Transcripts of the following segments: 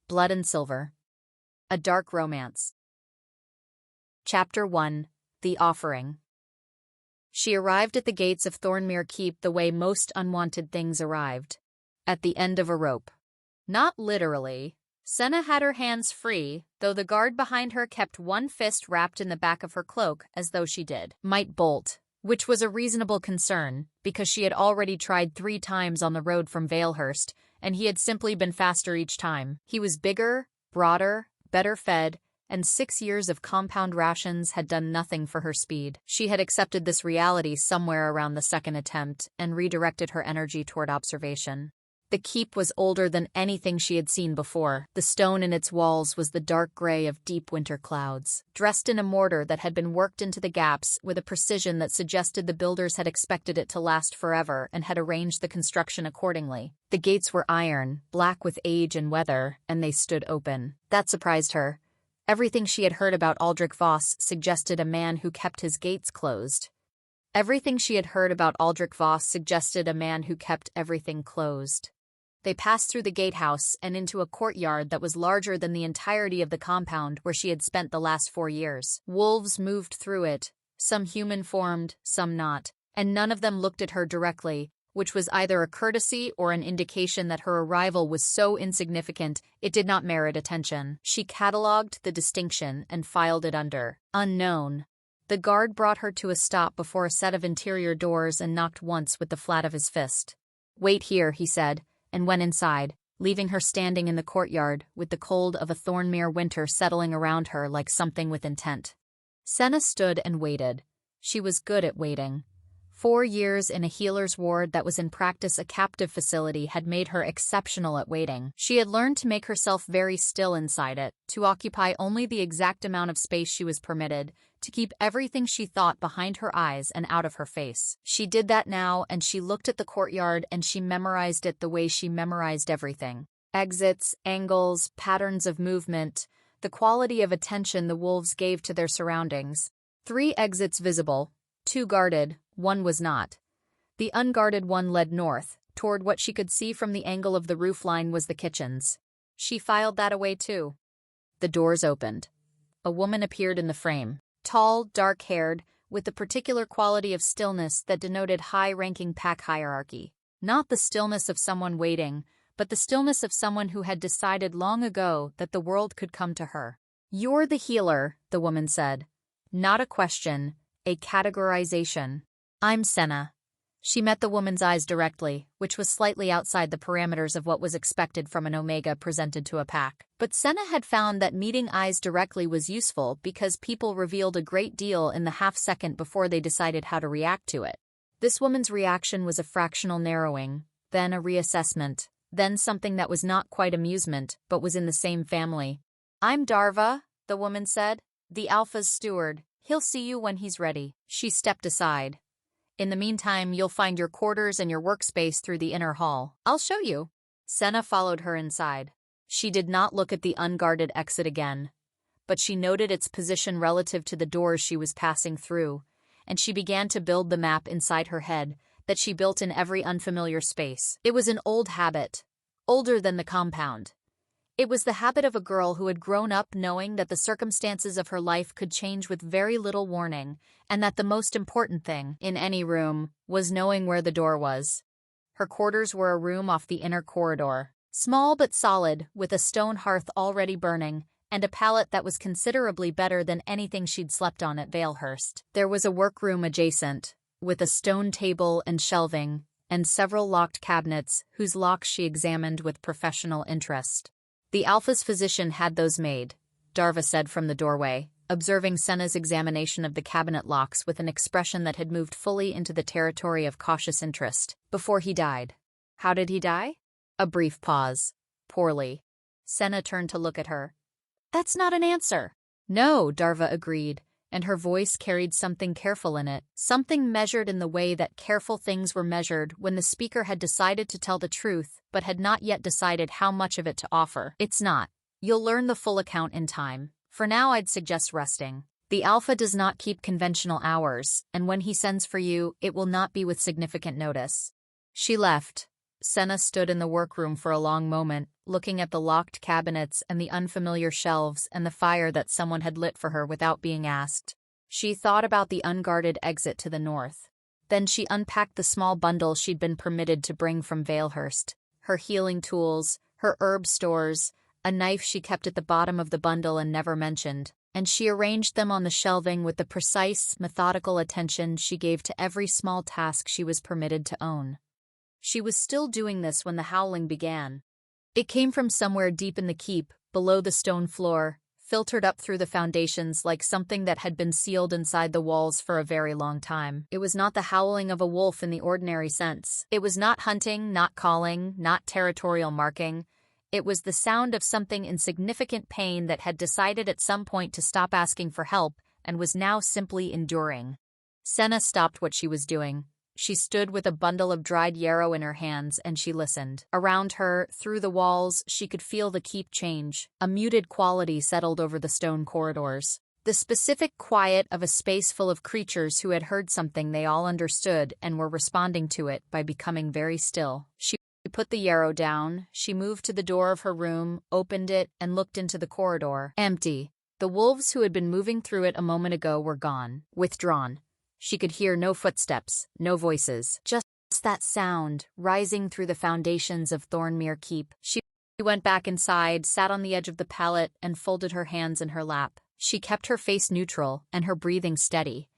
Blood and Silver. A Dark Romance. Chapter 1. The Offering. She arrived at the gates of Thornmere Keep the way most unwanted things arrived. At the end of a rope. Not literally. Senna had her hands free, though the guard behind her kept one fist wrapped in the back of her cloak as though she might bolt, which was a reasonable concern, because she had already tried 3 times on the road from Valehurst, and he had simply been faster each time. He was bigger, broader, better fed, and 6 years of compound rations had done nothing for her speed. She had accepted this reality somewhere around the second attempt and redirected her energy toward observation. The keep was older than anything she had seen before. The stone in its walls was the dark gray of deep winter clouds, dressed in a mortar that had been worked into the gaps with a precision that suggested the builders had expected it to last forever and had arranged the construction accordingly. The gates were iron, black with age and weather, and they stood open. That surprised her. Everything she had heard about Aldrich Voss suggested a man who kept his gates closed. Everything she had heard about Aldrich Voss suggested a man who kept everything closed. They passed through the gatehouse and into a courtyard that was larger than the entirety of the compound where she had spent the last 4 years. Wolves moved through it, some human-formed, some not, and none of them looked at her directly, which was either a courtesy or an indication that her arrival was so insignificant it did not merit attention. She catalogued the distinction and filed it under unknown. The guard brought her to a stop before a set of interior doors and knocked once with the flat of his fist. "Wait here," he said, and went inside, leaving her standing in the courtyard with the cold of a Thornmere winter settling around her like something with intent. Senna stood and waited. She was good at waiting. 4 years in a healer's ward that was in practice a captive facility had made her exceptional at waiting. She had learned to make herself very still inside it, to occupy only the exact amount of space she was permitted, to keep everything she thought behind her eyes and out of her face. She did that now, and she looked at the courtyard and she memorized it the way she memorized everything. Exits, angles, patterns of movement, the quality of attention the wolves gave to their surroundings. 3 exits visible, 2 guarded, 1 was not. The unguarded one led north, toward what she could see from the angle of the roofline was the kitchens. She filed that away too. The doors opened. A woman appeared in the frame. Tall, dark-haired, with the particular quality of stillness that denoted high-ranking pack hierarchy. Not the stillness of someone waiting, but the stillness of someone who had decided long ago that the world could come to her. "You're the healer," the woman said. Not a question, a categorization. "I'm Senna." She met the woman's eyes directly, which was slightly outside the parameters of what was expected from an Omega presented to a pack. But Senna had found that meeting eyes directly was useful because people revealed a great deal in the half-second before they decided how to react to it. This woman's reaction was a fractional narrowing, then a reassessment, then something that was not quite amusement, but was in the same family. "I'm Darva," the woman said. "The Alpha's steward. He'll see you when he's ready." She stepped aside. "In the meantime, you'll find your quarters and your workspace through the inner hall. I'll show you." Senna followed her inside. She did not look at the unguarded exit again, but she noted its position relative to the doors she was passing through, and she began to build the map inside her head that she built in every unfamiliar space. It was an old habit, older than the compound. It was the habit of a girl who had grown up knowing that the circumstances of her life could change with very little warning, and that the most important thing, in any room, was knowing where the door was. Her quarters were a room off the inner corridor, small but solid, with a stone hearth already burning, and a pallet that was considerably better than anything she'd slept on at Valehurst. There was a workroom adjacent, with a stone table and shelving, and several locked cabinets whose locks she examined with professional interest. "The Alpha's physician had those made," Darva said from the doorway, observing Senna's examination of the cabinet locks with an expression that had moved fully into the territory of cautious interest, "before he died." "How did he die?" A brief pause. "Poorly." Senna turned to look at her. "That's not an answer." "No," Darva agreed, and her voice carried something careful in it, something measured in the way that careful things were measured when the speaker had decided to tell the truth but had not yet decided how much of it to offer. "It's not. You'll learn the full account in time. For now I'd suggest resting. The Alpha does not keep conventional hours, and when he sends for you, it will not be with significant notice." She left, Senna stood in the workroom for a long moment, looking at the locked cabinets and the unfamiliar shelves and the fire that someone had lit for her without being asked. She thought about the unguarded exit to the north. Then she unpacked the small bundle she'd been permitted to bring from Valehurst, her healing tools, her herb stores, a knife she kept at the bottom of the bundle and never mentioned, and she arranged them on the shelving with the precise, methodical attention she gave to every small task she was permitted to own. She was still doing this when the howling began. It came from somewhere deep in the keep, below the stone floor, filtered up through the foundations like something that had been sealed inside the walls for a very long time. It was not the howling of a wolf in the ordinary sense. It was not hunting, not calling, not territorial marking. It was the sound of something in significant pain that had decided at some point to stop asking for help and was now simply enduring. Senna stopped what she was doing. She stood with a bundle of dried yarrow in her hands and she listened. Around her, through the walls, she could feel the keep change. A muted quality settled over the stone corridors. The specific quiet of a space full of creatures who had heard something they all understood and were responding to it by becoming very still. She put the yarrow down, she moved to the door of her room, opened it, and looked into the corridor. Empty. The wolves who had been moving through it a moment ago were gone, withdrawn. She could hear no footsteps, no voices, just that sound rising through the foundations of Thornmere Keep. She went back inside, sat on the edge of the pallet, and folded her hands in her lap. She kept her face neutral and her breathing steady.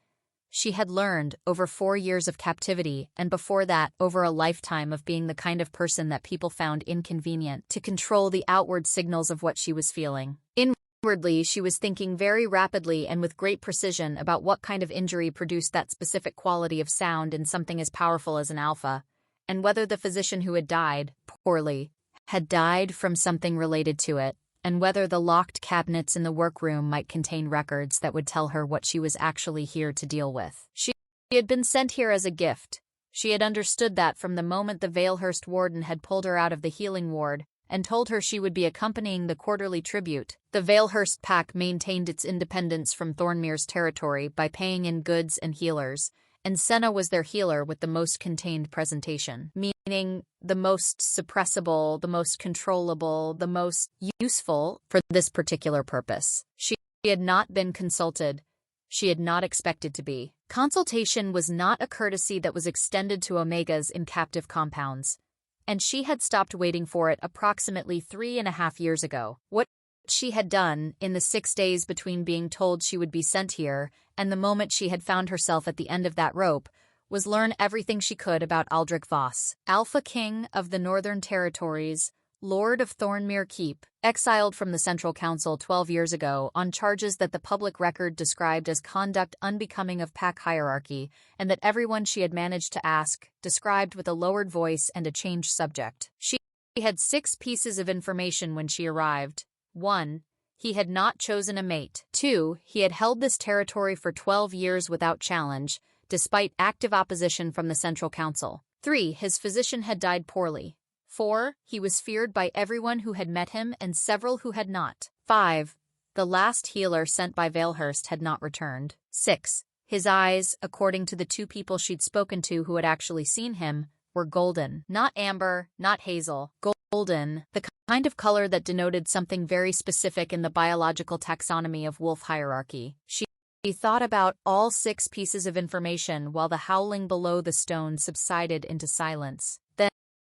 She had learned, over 4 years of captivity, and before that, over a lifetime of being the kind of person that people found inconvenient, to control the outward signals of what she was feeling. Inwardly, she was thinking very rapidly and with great precision about what kind of injury produced that specific quality of sound in something as powerful as an alpha, and whether the physician who had died, poorly, had died from something related to it, and whether the locked cabinets in the workroom might contain records that would tell her what she was actually here to deal with. She had been sent here as a gift. She had understood that from the moment the Valehurst warden had pulled her out of the healing ward and told her she would be accompanying the quarterly tribute. The Valehurst pack maintained its independence from Thornmere's territory by paying in goods and healers, and Senna was their healer with the most contained presentation, meaning the most suppressible, the most controllable, the most useful for this particular purpose. She had not been consulted. She had not expected to be. Consultation was not a courtesy that was extended to Omegas in captive compounds, and she had stopped waiting for it approximately 3.5 years ago. What she had done in the 6 days between being told she would be sent here and the moment she had found herself at the end of that rope was learn everything she could about Aldrich Voss, Alpha King of the Northern Territories, Lord of Thornmere Keep, exiled from the Central Council 12 years ago on charges that the public record described as conduct unbecoming of pack hierarchy, and that everyone she had managed to ask described with a lowered voice and a changed subject. She had 6 pieces of information when she arrived. 1. He had not chosen a mate. 2. He had held this territory for 12 years without challenge, despite active opposition from the Central Council. 3. His physician had died poorly. 4. He was feared by everyone who had met him and several who had not. 5. The last healer sent by Valehurst had not returned. 6. His eyes, according to the 2 people she'd spoken to who had actually seen him, were golden. Not amber, not hazel. Golden, the kind of color that denoted something very specific in the biological taxonomy of wolf hierarchy. She thought about all 6 pieces of information while the howling below the stone subsided into silence.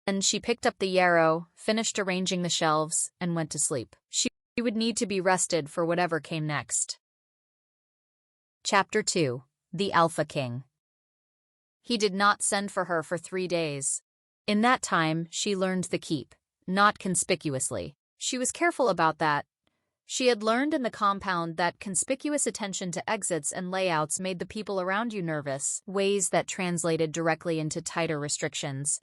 Then she picked up the yarrow, finished arranging the shelves, and went to sleep. She would need to be rested for whatever came next. Chapter 2. The Alpha King. He did not send for her for 3 days. In that time, she learned the keep. Not conspicuously. She was careful about that. She had learned in the compound that conspicuous attention to exits and layouts made the people around you nervous, ways that translated directly into tighter restrictions.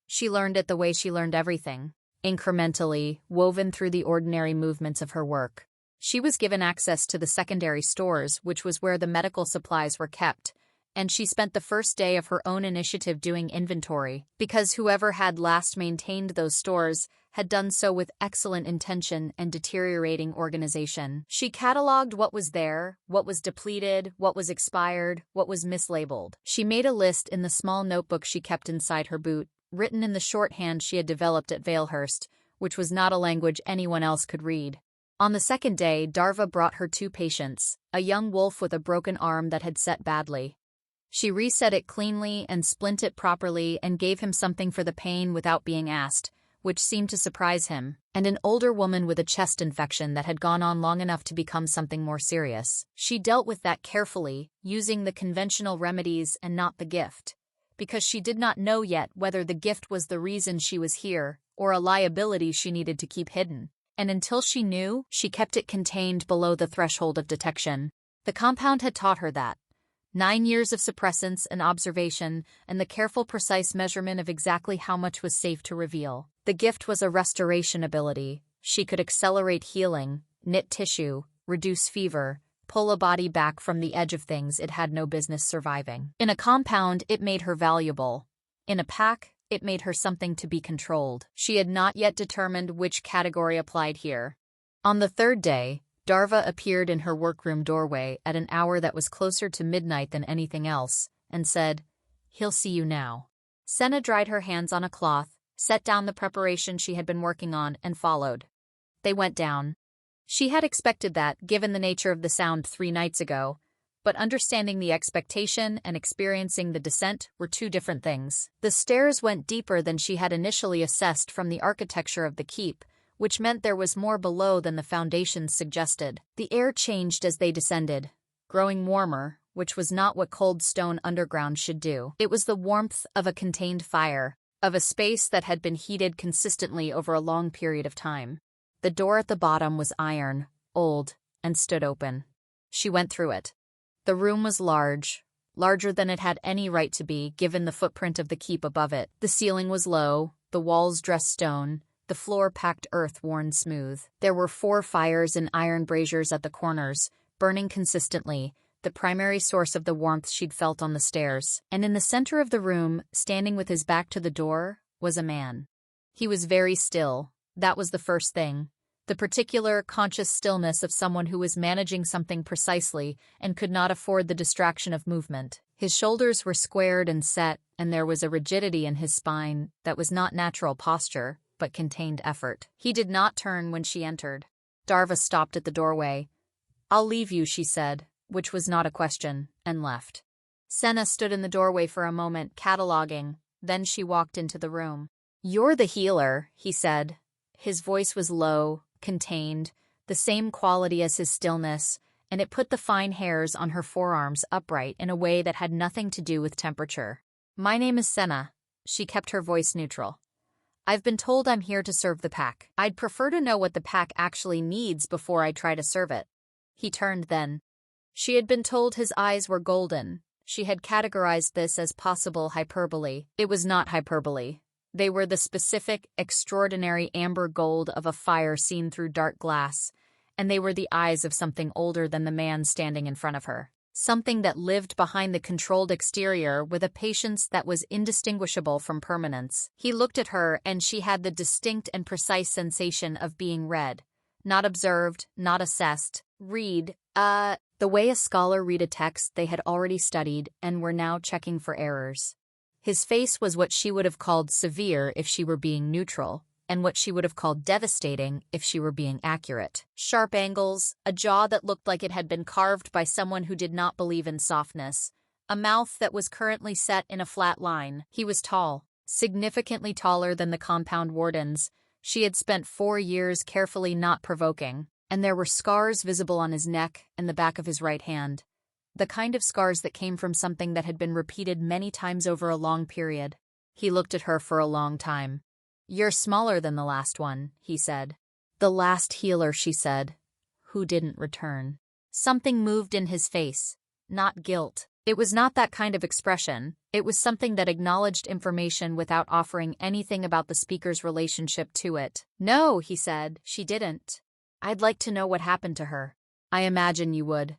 She learned it the way she learned everything, incrementally, woven through the ordinary movements of her work. She was given access to the secondary stores, which was where the medical supplies were kept, and she spent the first day of her own initiative doing inventory, because whoever had last maintained those stores had done so with excellent intention and deteriorating organization. She cataloged what was there, what was depleted, what was expired, what was mislabeled. She made a list in the small notebook she kept inside her boot, written in the shorthand she had developed at Valehurst, which was not a language anyone else could read. On the second day, Darva brought her 2 patients, a young wolf with a broken arm that had set badly. She reset it cleanly and splint it properly and gave him something for the pain without being asked, which seemed to surprise him, and an older woman with a chest infection that had gone on long enough to become something more serious. She dealt with that carefully, using the conventional remedies and not the gift, because she did not know yet whether the gift was the reason she was here or a liability she needed to keep hidden. And until she knew, she kept it contained below the threshold of detection. The compound had taught her that. 9 years of suppressance and observation, and the careful, precise measurement of exactly how much was safe to reveal. The gift was a restoration ability. She could accelerate healing, knit tissue, reduce fever, pull a body back from the edge of things it had no business surviving. In a compound, it made her valuable. In a pack, it made her something to be controlled. She had not yet determined which category applied here. On the third day, Darva appeared in her workroom doorway at an hour that was closer to midnight than anything else, and said, "He'll see you now." Senna dried her hands on a cloth, set down the preparation she had been working on, and followed. They went down. She had expected that, given the nature of the sound 3 nights ago, but understanding the expectation and experiencing the descent were 2 different things. The stairs went deeper than she had initially assessed from the architecture of the keep, which meant there was more below than the foundations suggested. The air changed as they descended, growing warmer, which was not what cold stone underground should do. It was the warmth of a contained fire, of a space that had been heated consistently over a long period of time. The door at the bottom was iron, old, and stood open. She went through it. The room was large, larger than it had any right to be given the footprint of the keep above it. The ceiling was low, the walls dressed stone, the floor packed earth worn smooth. There were 4 fires in iron braziers at the corners, burning consistently, the primary source of the warmth she'd felt on the stairs. And in the center of the room, standing with his back to the door, was a man. He was very still. That was the first thing. The particular, conscious stillness of someone who was managing something precisely and could not afford the distraction of movement. His shoulders were squared and set, and there was a rigidity in his spine that was not natural posture, but contained effort. He did not turn when she entered. Darva stopped at the doorway. "I'll leave you," she said, which was not a question, and left. Senna stood in the doorway for a moment, cataloguing. Then she walked into the room. "You're the healer," he said. His voice was low, contained, the same quality as his stillness, and it put the fine hairs on her forearms upright in a way that had nothing to do with temperature. "My name is Senna." She kept her voice neutral. "I've been told I'm here to serve the pack. I'd prefer to know what the pack actually needs before I try to serve it." He turned then. She had been told his eyes were golden. She had categorized this as possible hyperbole. It was not hyperbole. They were the specific, extraordinary amber gold of a fire seen through dark glass, and they were the eyes of something older than the man standing in front of her. Something that lived behind the controlled exterior with a patience that was indistinguishable from permanence. He looked at her, and she had the distinct and precise sensation of being read. Not observed, not assessed. Read, the way a scholar read a text they had already studied and were now checking for errors. His face was what she would have called severe if she were being neutral, and what she would have called devastating if she were being accurate. Sharp angles, a jaw that looked like it had been carved by someone who did not believe in softness, a mouth that was currently set in a flat line. He was tall, significantly taller than the compound wardens. She had spent 4 years carefully not provoking, and there were scars visible on his neck and the back of his right hand. The kind of scars that came from something that had been repeated many times over a long period. He looked at her for a long time. "You're smaller than the last one," he said. "The last healer," she said, "who didn't return." Something moved in his face, not guilt. It was not that kind of expression. It was something that acknowledged information without offering anything about the speaker's relationship to it. "No," he said, "she didn't. I'd like to know what happened to her." "I imagine you would."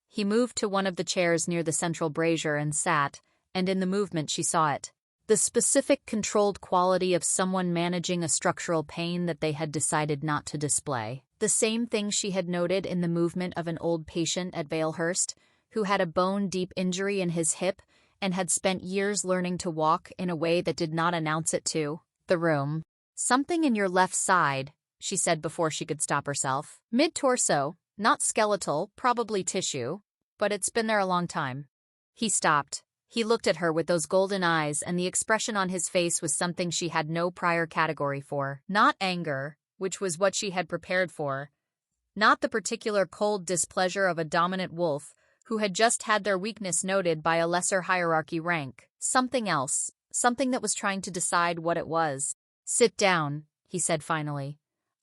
He moved to one of the chairs near the central brazier and sat, and in the movement she saw it. The specific controlled quality of someone managing a structural pain that they had decided not to display. The same thing she had noted in the movement of an old patient at Valehurst, who had a bone-deep injury in his hip and had spent years learning to walk in a way that did not announce it to the room. "Something in your left side," she said before she could stop herself. "Mid-torso, not skeletal, probably tissue, but it's been there a long time." He stopped. He looked at her with those golden eyes, and the expression on his face was something she had no prior category for. Not anger, which was what she had prepared for. Not the particular cold displeasure of a dominant wolf who had just had their weakness noted by a lesser hierarchy rank. Something else. Something that was trying to decide what it was. "Sit down," he said finally.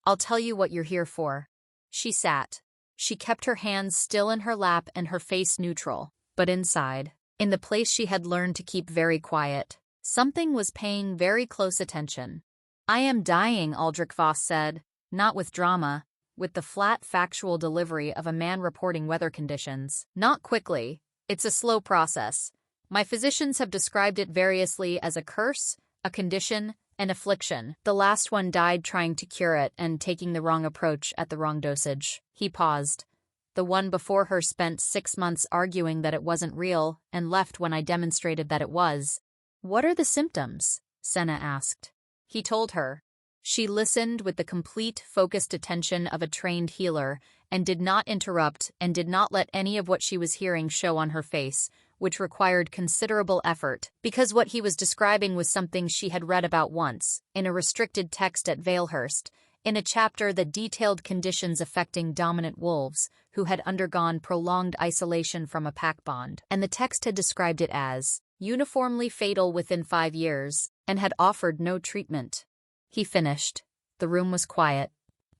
"I'll tell you what you're here for." She sat. She kept her hands still in her lap and her face neutral. But inside, in the place she had learned to keep very quiet, something was paying very close attention. "I am dying," Aldrich Voss said, not with drama, with the flat, factual delivery of a man reporting weather conditions. "Not quickly. It's a slow process. My physicians have described it variously as a curse, a condition, an affliction. The last one died trying to cure it and taking the wrong approach at the wrong dosage." He paused. "The one before her spent 6 months arguing that it wasn't real and left when I demonstrated that it was." "What are the symptoms?" Senna asked. He told her. She listened with the complete, focused attention of a trained healer and did not interrupt and did not let any of what she was hearing show on her face, which required considerable effort, because what he was describing was something she had read about once, in a restricted text at Valehurst, in a chapter that detailed conditions affecting dominant wolves who had undergone prolonged isolation from a pack bond, and the text had described it as uniformly fatal within 5 years, and had offered no treatment. He finished. The room was quiet.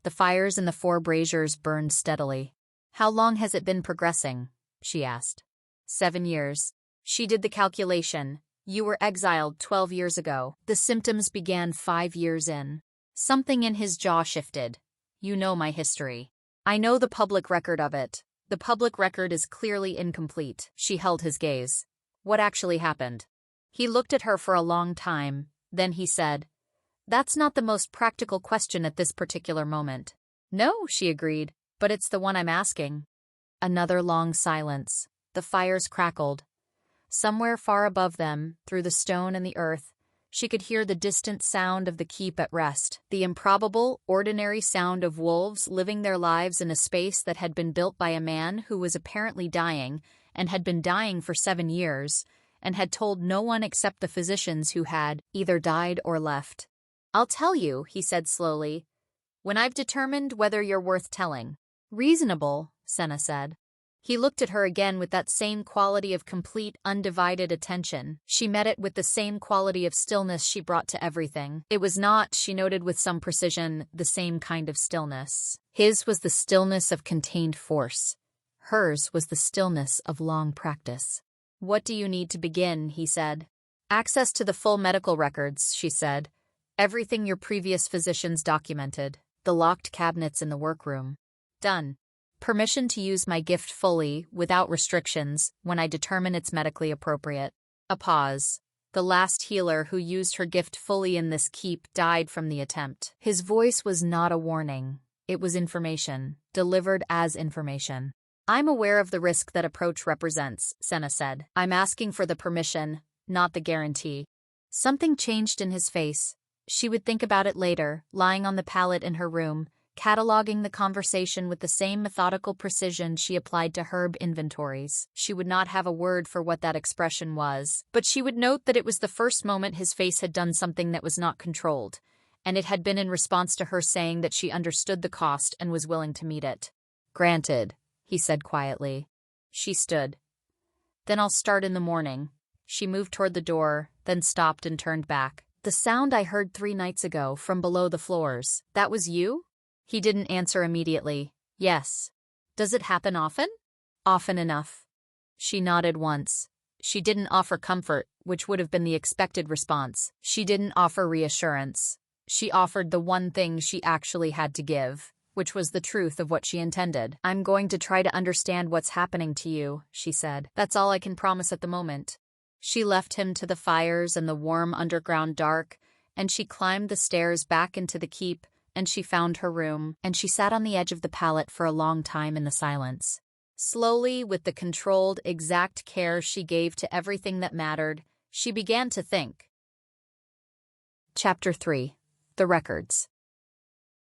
The fires in the 4 braziers burned steadily. "How long has it been progressing?" she asked. 7 years. She did the calculation. "You were exiled 12 years ago. The symptoms began 5 years in." Something in his jaw shifted. "You know my history. I know the public record of it. The public record is clearly incomplete." She held his gaze. "What actually happened?" He looked at her for a long time. Then he said, "That's not the most practical question at this particular moment." "No," she agreed, "but it's the one I'm asking." Another long silence. The fires crackled. Somewhere far above them, through the stone and the earth, she could hear the distant sound of the keep at rest, the improbable, ordinary sound of wolves living their lives in a space that had been built by a man who was apparently dying, and had been dying for 7 years, and had told no one except the physicians who had either died or left. "I'll tell you," he said slowly, "when I've determined whether you're worth telling." "Reasonable," Senna said. He looked at her again with that same quality of complete, undivided attention. She met it with the same quality of stillness she brought to everything. It was not, she noted with some precision, the same kind of stillness. His was the stillness of contained force. Hers was the stillness of long practice. "What do you need to begin?" he said. "Access to the full medical records," she said. "Everything your previous physicians documented. The locked cabinets in the workroom. Done. Permission to use my gift fully, without restrictions, when I determine it's medically appropriate." A pause. The last healer who used her gift fully in this keep died from the attempt. His voice was not a warning. It was information, delivered as information. "I'm aware of the risk that approach represents," Senna said. "I'm asking for the permission, not the guarantee." Something changed in his face. She would think about it later, lying on the pallet in her room, cataloging the conversation with the same methodical precision she applied to herb inventories. She would not have a word for what that expression was, but she would note that it was the first moment his face had done something that was not controlled, and it had been in response to her saying that she understood the cost and was willing to meet it. "Granted," he said quietly. She stood. "Then I'll start in the morning." She moved toward the door, then stopped and turned back. "The sound I heard 3 nights ago from below the floors, that was you?" He didn't answer immediately. "Yes." "Does it happen often?" "Often enough." She nodded once. She didn't offer comfort, which would have been the expected response. She didn't offer reassurance. She offered the one thing she actually had to give, which was the truth of what she intended. "I'm going to try to understand what's happening to you," she said. "That's all I can promise at the moment." She left him to the fires and the warm underground dark, and she climbed the stairs back into the keep, and she found her room, and she sat on the edge of the pallet for a long time in the silence. Slowly, with the controlled, exact care she gave to everything that mattered, she began to think. Chapter 3. The Records.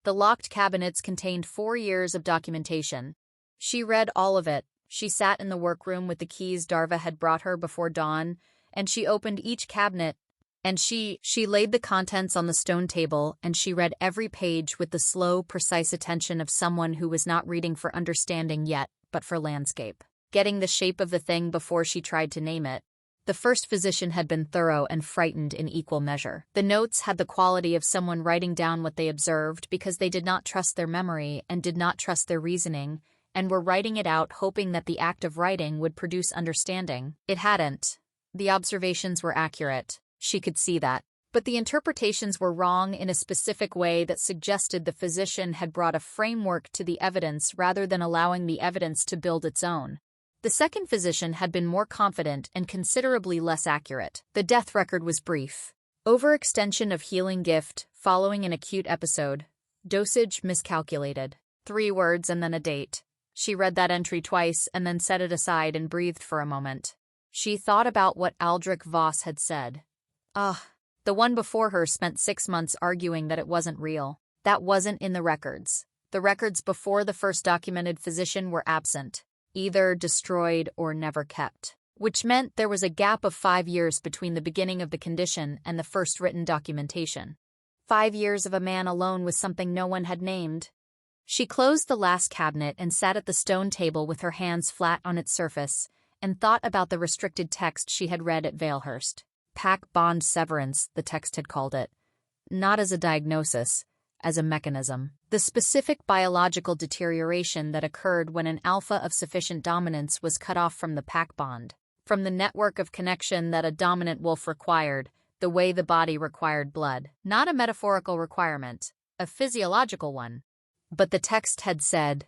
The locked cabinets contained 4 years of documentation. She read all of it. She sat in the workroom with the keys Darva had brought her before dawn, and she opened each cabinet, and she laid the contents on the stone table, and she read every page with the slow, precise attention of someone who was not reading for understanding yet, but for landscape. Getting the shape of the thing before she tried to name it. The first physician had been thorough and frightened in equal measure. The notes had the quality of someone writing down what they observed because they did not trust their memory and did not trust their reasoning, and were writing it out hoping that the act of writing would produce understanding. It hadn't. The observations were accurate. She could see that. But the interpretations were wrong in a specific way that suggested the physician had brought a framework to the evidence rather than allowing the evidence to build its own. The second physician had been more confident and considerably less accurate. The death record was brief. Overextension of healing gift following an acute episode. Dosage miscalculated. 3 words and then a date. She read that entry twice and then set it aside and breathed for a moment. She thought about what Aldrich Voss had said. The one before her spent 6 months arguing that it wasn't real. That wasn't in the records. The records before the first documented physician were absent, either destroyed or never kept, which meant there was a gap of 5 years between the beginning of the condition and the first written documentation. 5 years of a man alone with something no one had named. She closed the last cabinet and sat at the stone table with her hands flat on its surface and thought about the restricted text she had read at Valehurst. Pack bond severance, the text had called it. Not as a diagnosis, as a mechanism. The specific biological deterioration that occurred when an alpha of sufficient dominance was cut off from the pack bond, from the network of connection that a dominant wolf required, the way the body required blood. Not a metaphorical requirement, a physiological one. But the text had said,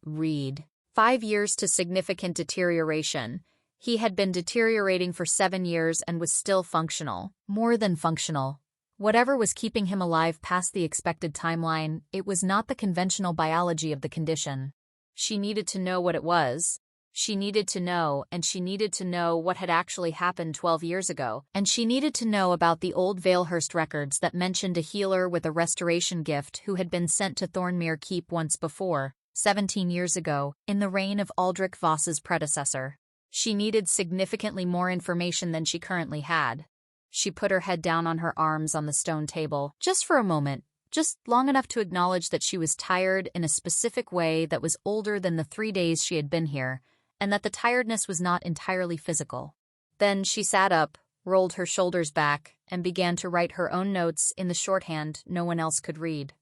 read. 5 years to significant deterioration. He had been deteriorating for 7 years and was still functional. More than functional. Whatever was keeping him alive past the expected timeline, it was not the conventional biology of the condition. She needed to know what it was. She needed to know, and she needed to know what had actually happened 12 years ago, and she needed to know about the old Valehurst records that mentioned a healer with a restoration gift who had been sent to Thornmere Keep once before, 17 years ago, in the reign of Aldrich Voss's predecessor. She needed significantly more information than she currently had. She put her head down on her arms on the stone table, just for a moment, just long enough to acknowledge that she was tired in a specific way that was older than the 3 days she had been here, and that the tiredness was not entirely physical. Then she sat up, rolled her shoulders back, and began to write her own notes in the shorthand no one else could read.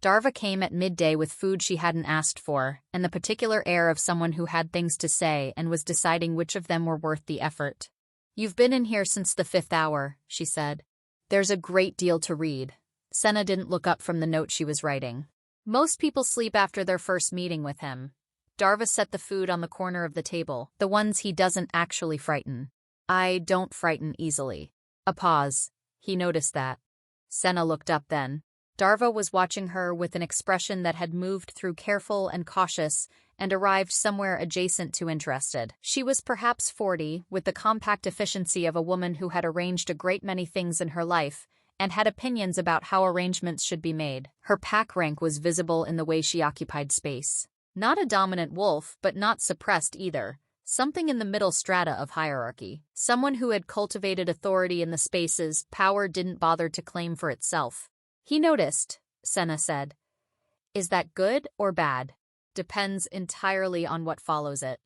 Darva came at midday with food she hadn't asked for, and the particular air of someone who had things to say and was deciding which of them were worth the effort. "You've been in here since the 5th hour," she said. "There's a great deal to read." Senna didn't look up from the note she was writing. Most people sleep after their first meeting with him. Darva set the food on the corner of the table, the ones he doesn't actually frighten. "I don't frighten easily." A pause. He noticed that. Senna looked up then. Darva was watching her with an expression that had moved through careful and cautious and arrived somewhere adjacent to interested. She was perhaps 40, with the compact efficiency of a woman who had arranged a great many things in her life and had opinions about how arrangements should be made. Her pack rank was visible in the way she occupied space. Not a dominant wolf, but not suppressed either. Something in the middle strata of hierarchy. Someone who had cultivated authority in the spaces power didn't bother to claim for itself. "He noticed," Senna said. "Is that good or bad?" "Depends entirely on what follows it."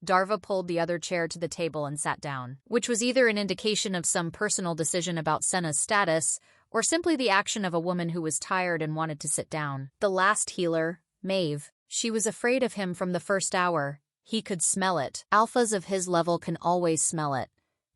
Darva pulled the other chair to the table and sat down, which was either an indication of some personal decision about Senna's status or simply the action of a woman who was tired and wanted to sit down. The last healer, Maeve. She was afraid of him from the first hour. He could smell it. Alphas of his level can always smell it.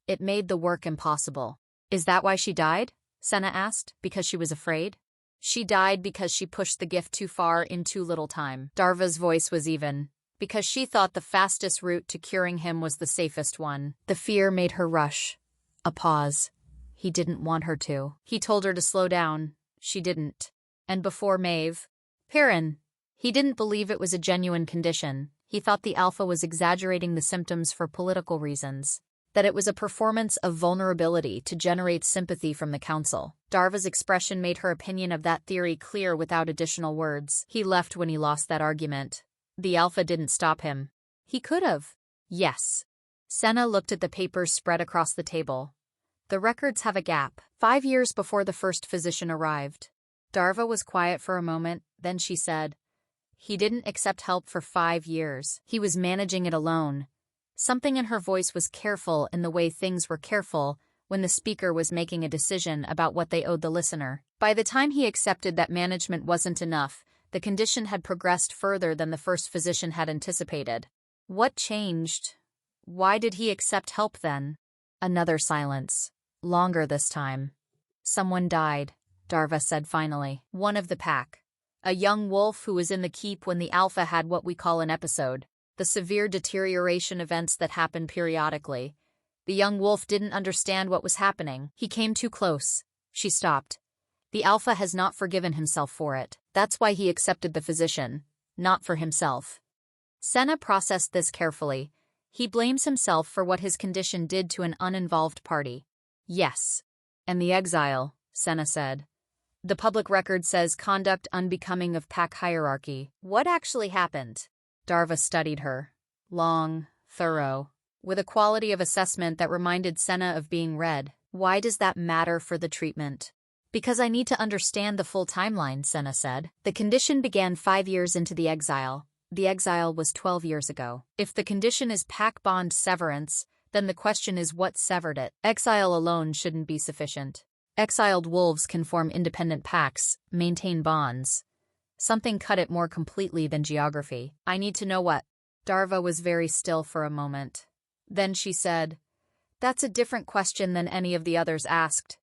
It made the work impossible. "Is that why she died?" Senna asked. "Because she was afraid?" "She died because she pushed the gift too far in too little time." Darva's voice was even. "Because she thought the fastest route to curing him was the safest one." The fear made her rush. A pause. He didn't want her to. He told her to slow down. She didn't. And before Maeve, Piran. He didn't believe it was a genuine condition. He thought the alpha was exaggerating the symptoms for political reasons, that it was a performance of vulnerability to generate sympathy from the council. Darva's expression made her opinion of that theory clear without additional words. He left when he lost that argument. The alpha didn't stop him. He could have. Yes. Senna looked at the papers spread across the table. The records have a gap. 5 years before the first physician arrived. Darva was quiet for a moment, then she said, "He didn't accept help for 5 years. He was managing it alone." Something in her voice was careful in the way things were careful when the speaker was making a decision about what they owed the listener. By the time he accepted that management wasn't enough, the condition had progressed further than the first physician had anticipated. What changed? Why did he accept help then? Another silence. Longer this time. "Someone died," Darva said finally. "One of the pack. A young wolf who was in the keep when the alpha had what we call an episode. The severe deterioration events that happen periodically. The young wolf didn't understand what was happening. He came too close." She stopped. "The alpha has not forgiven himself for it. That's why he accepted the physician, not for himself." Senna processed this carefully. He blames himself for what his condition did to an uninvolved party. "Yes. And the exile," Senna said. "The public record says conduct unbecoming of pack hierarchy." "What actually happened?" Darva studied her. Long, thorough, with a quality of assessment that reminded Senna of being read. "Why does that matter for the treatment?" "Because I need to understand the full timeline," Senna said. "The condition began 5 years into the exile. The exile was 12 years ago. If the condition is pack bond severance, then the question is what severed it. Exile alone shouldn't be sufficient. Exiled wolves can form independent packs, maintain bonds. Something cut it more completely than geography. I need to know what." Darva was very still for a moment. Then she said, "That's a different question than any of the others asked.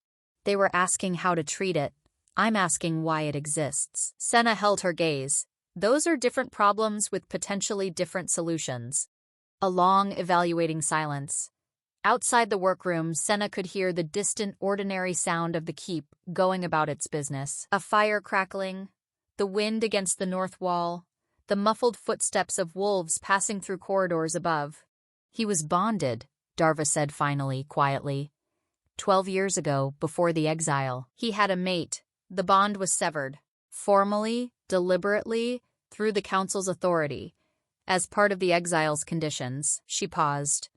They were asking how to treat it. I'm asking why it exists." Senna held her gaze. "Those are different problems with potentially different solutions." A long, evaluating silence. Outside the workroom, Senna could hear the distant, ordinary sound of the keep going about its business. A fire crackling, the wind against the north wall, the muffled footsteps of wolves passing through corridors above. "He was bonded," Darva said finally, quietly. 12 years ago, before the exile. He had a mate. The bond was severed. Formally, deliberately, through the council's authority. As part of the exile's conditions. She paused.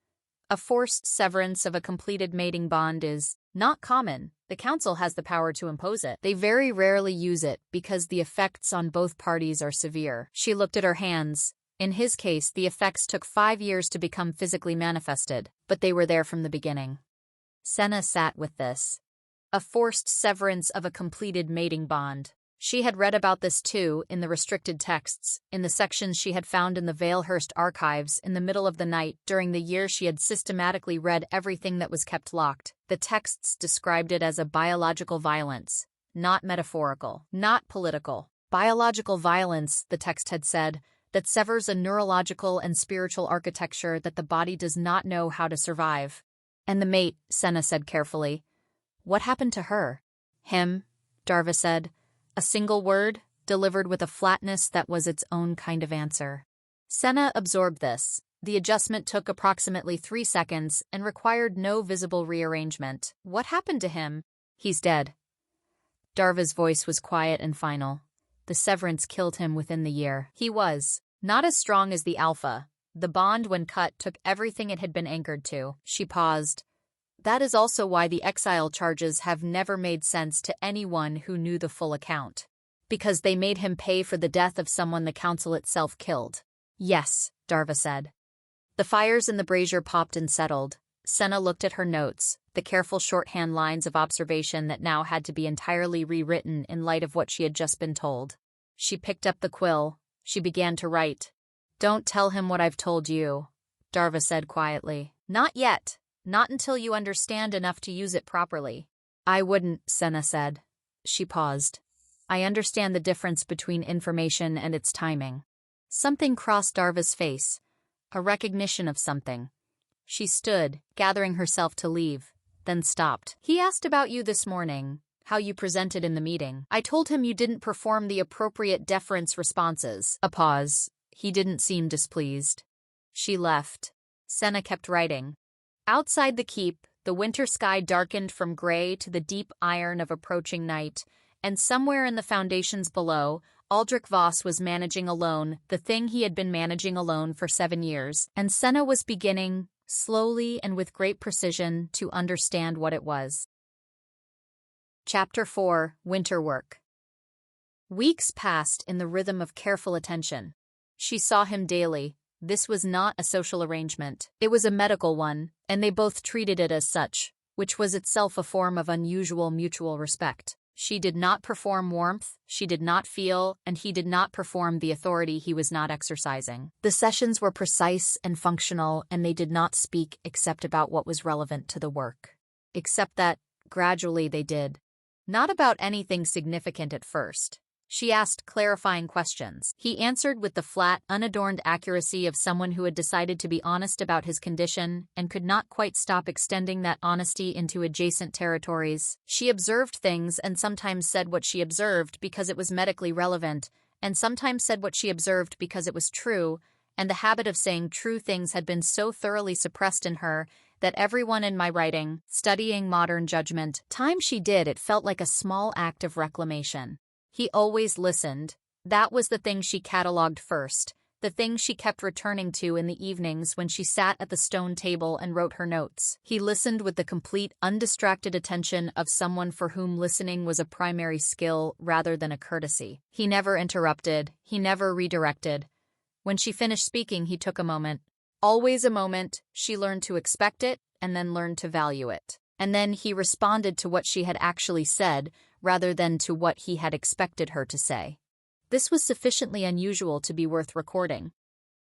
A forced severance of a completed mating bond is not common. The council has the power to impose it. They very rarely use it because the effects on both parties are severe. She looked at her hands. In his case, the effects took 5 years to become physically manifested, but they were there from the beginning. Senna sat with this. A forced severance of a completed mating bond. She had read about this too in the restricted texts, in the sections she had found in the Valehurst archives in the middle of the night during the year she had systematically read everything that was kept locked. The texts described it as a biological violence, not metaphorical, not political. Biological violence, the text had said, that severs a neurological and spiritual architecture that the body does not know how to survive. And the mate, Senna said carefully. What happened to her? Him, Darva said. A single word, delivered with a flatness that was its own kind of answer. Senna absorbed this. The adjustment took approximately 3 seconds and required no visible rearrangement. What happened to him? He's dead. Darva's voice was quiet and final. The severance killed him within the year. He was not as strong as the Alpha. The bond, when cut, took everything it had been anchored to. She paused. That is also why the exile charges have never made sense to anyone who knew the full account. Because they made him pay for the death of someone the council itself killed. Yes, Darva said. The fires in the brazier popped and settled. Senna looked at her notes, the careful shorthand lines of observation that now had to be entirely rewritten in light of what she had just been told. She picked up the quill. She began to write. Don't tell him what I've told you, Darva said quietly. Not yet. Not until you understand enough to use it properly. I wouldn't, Senna said. She paused. I understand the difference between information and its timing. Something crossed Darva's face. A recognition of something. She stood, gathering herself to leave, then stopped. He asked about you this morning, how you presented in the meeting. I told him you didn't perform the appropriate deference responses. A pause. he didn't seem displeased. She left. Senna kept writing. Outside the keep, the winter sky darkened from gray to the deep iron of approaching night, and somewhere in the foundations below, Aldrich Voss was managing alone the thing he had been managing alone for 7 years, and Senna was beginning, slowly and with great precision, to understand what it was. Chapter 4: Winter Work. Weeks passed in the rhythm of careful attention. She saw him daily. This was not a social arrangement. It was a medical one, and they both treated it as such, which was itself a form of unusual mutual respect. She did not perform warmth, she did not feel, and he did not perform the authority he was not exercising. The sessions were precise and functional, and they did not speak except about what was relevant to the work. Except that, gradually they did. Not about anything significant at first. She asked clarifying questions. He answered with the flat, unadorned accuracy of someone who had decided to be honest about his condition and could not quite stop extending that honesty into adjacent territories. She observed things and sometimes said what she observed because it was medically relevant, and sometimes said what she observed because it was true, and the habit of saying true things had been so thoroughly suppressed in her that everyone in my writing, studying modern judgment, time she did it felt like a small act of reclamation. He always listened. That was the thing she catalogued first, the thing she kept returning to in the evenings when she sat at the stone table and wrote her notes. He listened with the complete, undistracted attention of someone for whom listening was a primary skill rather than a courtesy. He never interrupted, he never redirected. When she finished speaking, he took a moment. Always a moment. She learned to expect it and then learned to value it. And then he responded to what she had actually said, rather than to what he had expected her to say. This was sufficiently unusual to be worth recording.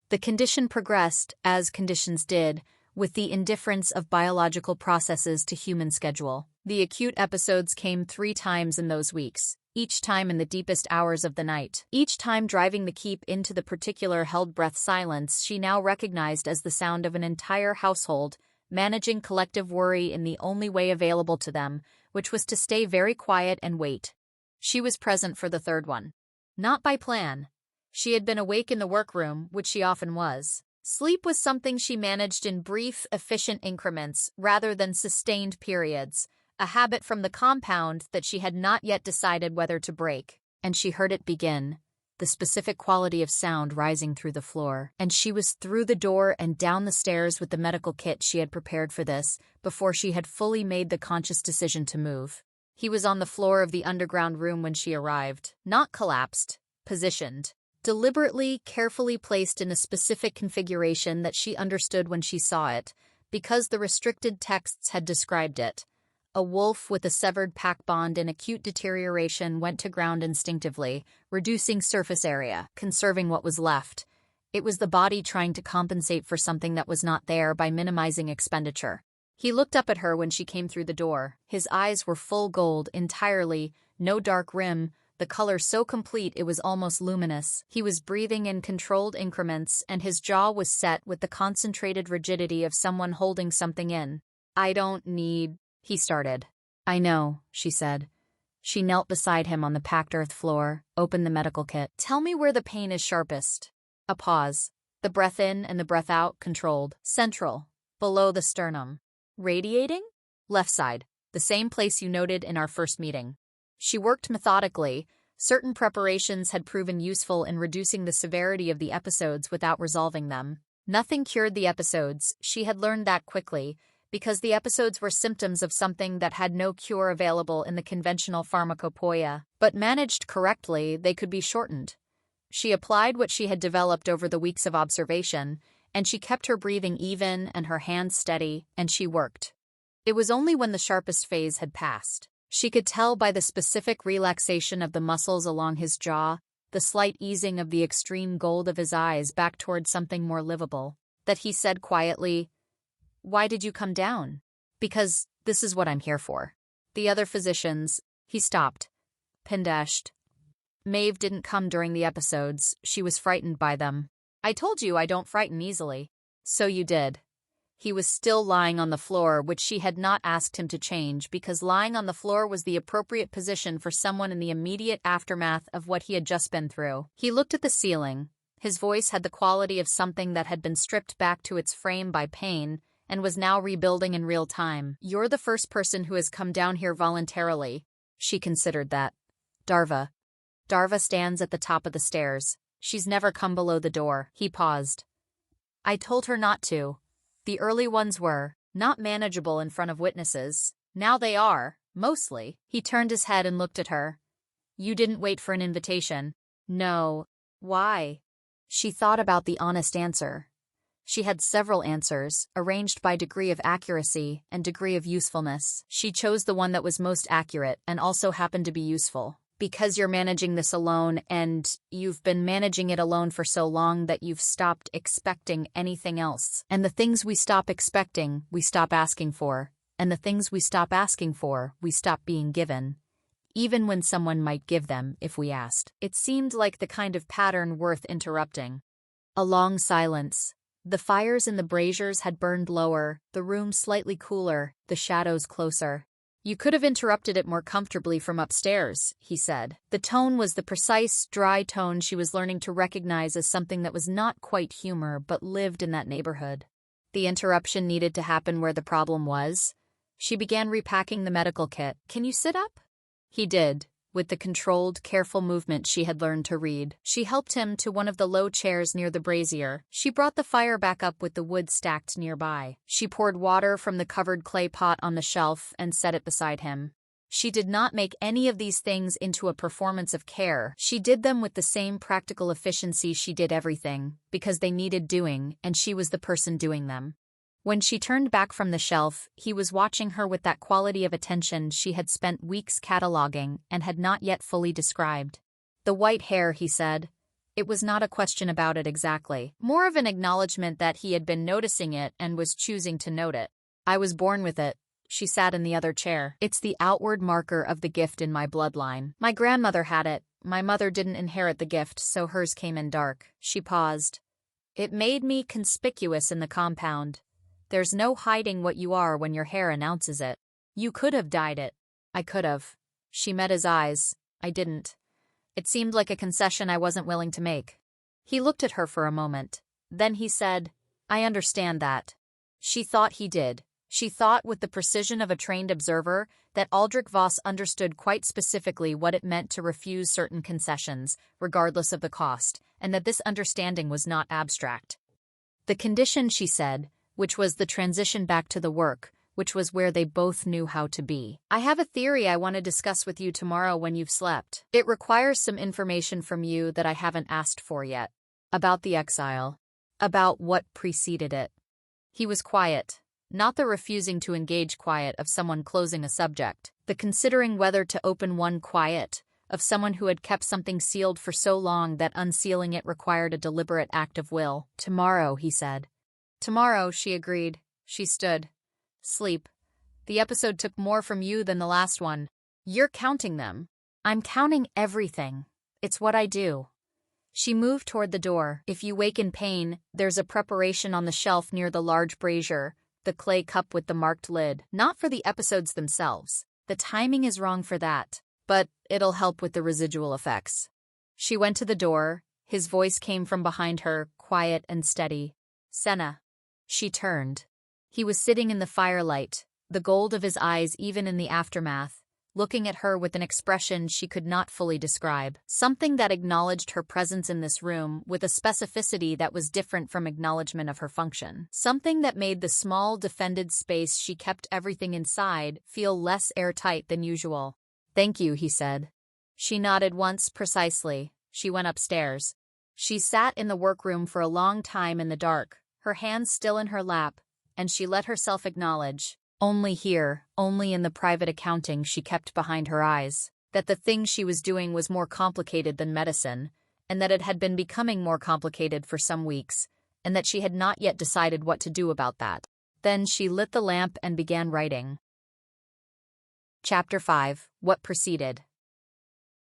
The condition progressed, as conditions did, with the indifference of biological processes to human schedule. The acute episodes came 3 times in those weeks, each time in the deepest hours of the night. Each time driving the keep into the particular held-breath silence she now recognized as the sound of an entire household, managing collective worry in the only way available to them, which was to stay very quiet and wait. She was present for the third one. Not by plan. She had been awake in the workroom, which she often was. Sleep was something she managed in brief, efficient increments rather than sustained periods, a habit from the compound that she had not yet decided whether to break. And she heard it begin, the specific quality of sound rising through the floor, and she was through the door and down the stairs with the medical kit she had prepared for this, before she had fully made the conscious decision to move. He was on the floor of the underground room when she arrived, not collapsed, positioned, deliberately, carefully placed in a specific configuration that she understood when she saw it, because the restricted texts had described it. A wolf with a severed pack bond in acute deterioration went to ground instinctively, reducing surface area, conserving what was left. It was the body trying to compensate for something that was not there by minimizing expenditure. He looked up at her when she came through the door. His eyes were full gold, entirely, no dark rim, the color so complete it was almost luminous. He was breathing in controlled increments, and his jaw was set with the concentrated rigidity of someone holding something in. "I don't need..." he started. "I know," she said. She knelt beside him on the packed earth floor, opened the medical kit. "Tell me where the pain is sharpest." A pause. The breath in and the breath out, controlled. "Central. Below the sternum." "Radiating?" "Left side. The same place you noted in our first meeting." She worked methodically. Certain preparations had proven useful in reducing the severity of the episodes without resolving them. Nothing cured the episodes, she had learned that quickly, because the episodes were symptoms of something that had no cure available in the conventional pharmacopoeia. But managed correctly, they could be shortened. She applied what she had developed over the weeks of observation, and she kept her breathing even and her hands steady, and she worked. It was only when the sharpest phase had passed. She could tell by the specific relaxation of the muscles along his jaw, the slight easing of the extreme gold of his eyes back toward something more livable, that he said quietly, "Why did you come down?" "Because this is what I'm here for." The other physicians, he stopped. Pindashed. Maeve didn't come during the episodes, she was frightened by them. "I told you I don't frighten easily." "So you did." He was still lying on the floor, which she had not asked him to change because lying on the floor was the appropriate position for someone in the immediate aftermath of what he had just been through. He looked at the ceiling. His voice had the quality of something that had been stripped back to its frame by pain and was now rebuilding in real time. "You're the first person who has come down here voluntarily." She considered that. Darva. Darva stands at the top of the stairs. She's never come below the door. He paused. "I told her not to. The early ones were not manageable in front of witnesses. Now they are, mostly." He turned his head and looked at her. "You didn't wait for an invitation." "No." "Why?" She thought about the honest answer. She had several answers, arranged by degree of accuracy and degree of usefulness. She chose the one that was most accurate and also happened to be useful. "Because you're managing this alone, and you've been managing it alone for so long that you've stopped expecting anything else. And the things we stop expecting, we stop asking for. And the things we stop asking for, we stop being given. Even when someone might give them if we asked." It seemed like the kind of pattern worth interrupting. A long silence. The fires in the braziers had burned lower, the room slightly cooler, the shadows closer. "You could have interrupted it more comfortably from upstairs," he said. The tone was the precise, dry tone she was learning to recognize as something that was not quite humor but lived in that neighborhood. The interruption needed to happen where the problem was. She began repacking the medical kit. "Can you sit up?" He did, with the controlled, careful movement she had learned to read. She helped him to one of the low chairs near the brazier. She brought the fire back up with the wood stacked nearby. She poured water from the covered clay pot on the shelf and set it beside him. She did not make any of these things into a performance of care. She did them with the same practical efficiency she did everything, because they needed doing, and she was the person doing them. When she turned back from the shelf, he was watching her with that quality of attention she had spent weeks cataloging and had not yet fully described. "The white hair," he said. It was not a question about it exactly, more of an acknowledgement that he had been noticing it and was choosing to note it. "I was born with it." She sat in the other chair. "It's the outward marker of the gift in my bloodline. My grandmother had it. My mother didn't inherit the gift, so hers came in dark." She paused. "It made me conspicuous in the compound. There's no hiding what you are when your hair announces it. You could have dyed it." "I could have." She met his eyes. "I didn't." It seemed like a concession I wasn't willing to make. He looked at her for a moment. Then he said, "I understand that." She thought he did. She thought with the precision of a trained observer that Aldrich Voss understood quite specifically what it meant to refuse certain concessions, regardless of the cost, and that this understanding was not abstract. The condition, she said, which was the transition back to the work, which was where they both knew how to be. "I have a theory I want to discuss with you tomorrow when you've slept. It requires some information from you that I haven't asked for yet. About the exile. About what preceded it." He was quiet. Not the refusing to engage quiet of someone closing a subject. The considering whether to open one quiet of someone who had kept something sealed for so long that unsealing it required a deliberate act of will. "Tomorrow," he said. "Tomorrow," she agreed. She stood. "Sleep. The episode took more from you than the last one. You're counting them." "I'm counting everything. It's what I do." She moved toward the door. "If you wake in pain, there's a preparation on the shelf near the large brazier, the clay cup with the marked lid. Not for the episodes themselves. The timing is wrong for that. But it'll help with the residual effects." She went to the door. His voice came from behind her, quiet and steady. "Senna." She turned. He was sitting in the firelight, the gold of his eyes even in the aftermath, looking at her with an expression she could not fully describe. Something that acknowledged her presence in this room with a specificity that was different from acknowledgement of her function. Something that made the small, defended space she kept everything inside feel less airtight than usual. "Thank you," he said. She nodded once precisely. She went upstairs. She sat in the workroom for a long time in the dark, her hands still in her lap, and she let herself acknowledge, only here, only in the private accounting she kept behind her eyes, that the thing she was doing was more complicated than medicine, and that it had been becoming more complicated for some weeks, and that she had not yet decided what to do about that. Then she lit the lamp and began writing. Chapter 5. What Preceded.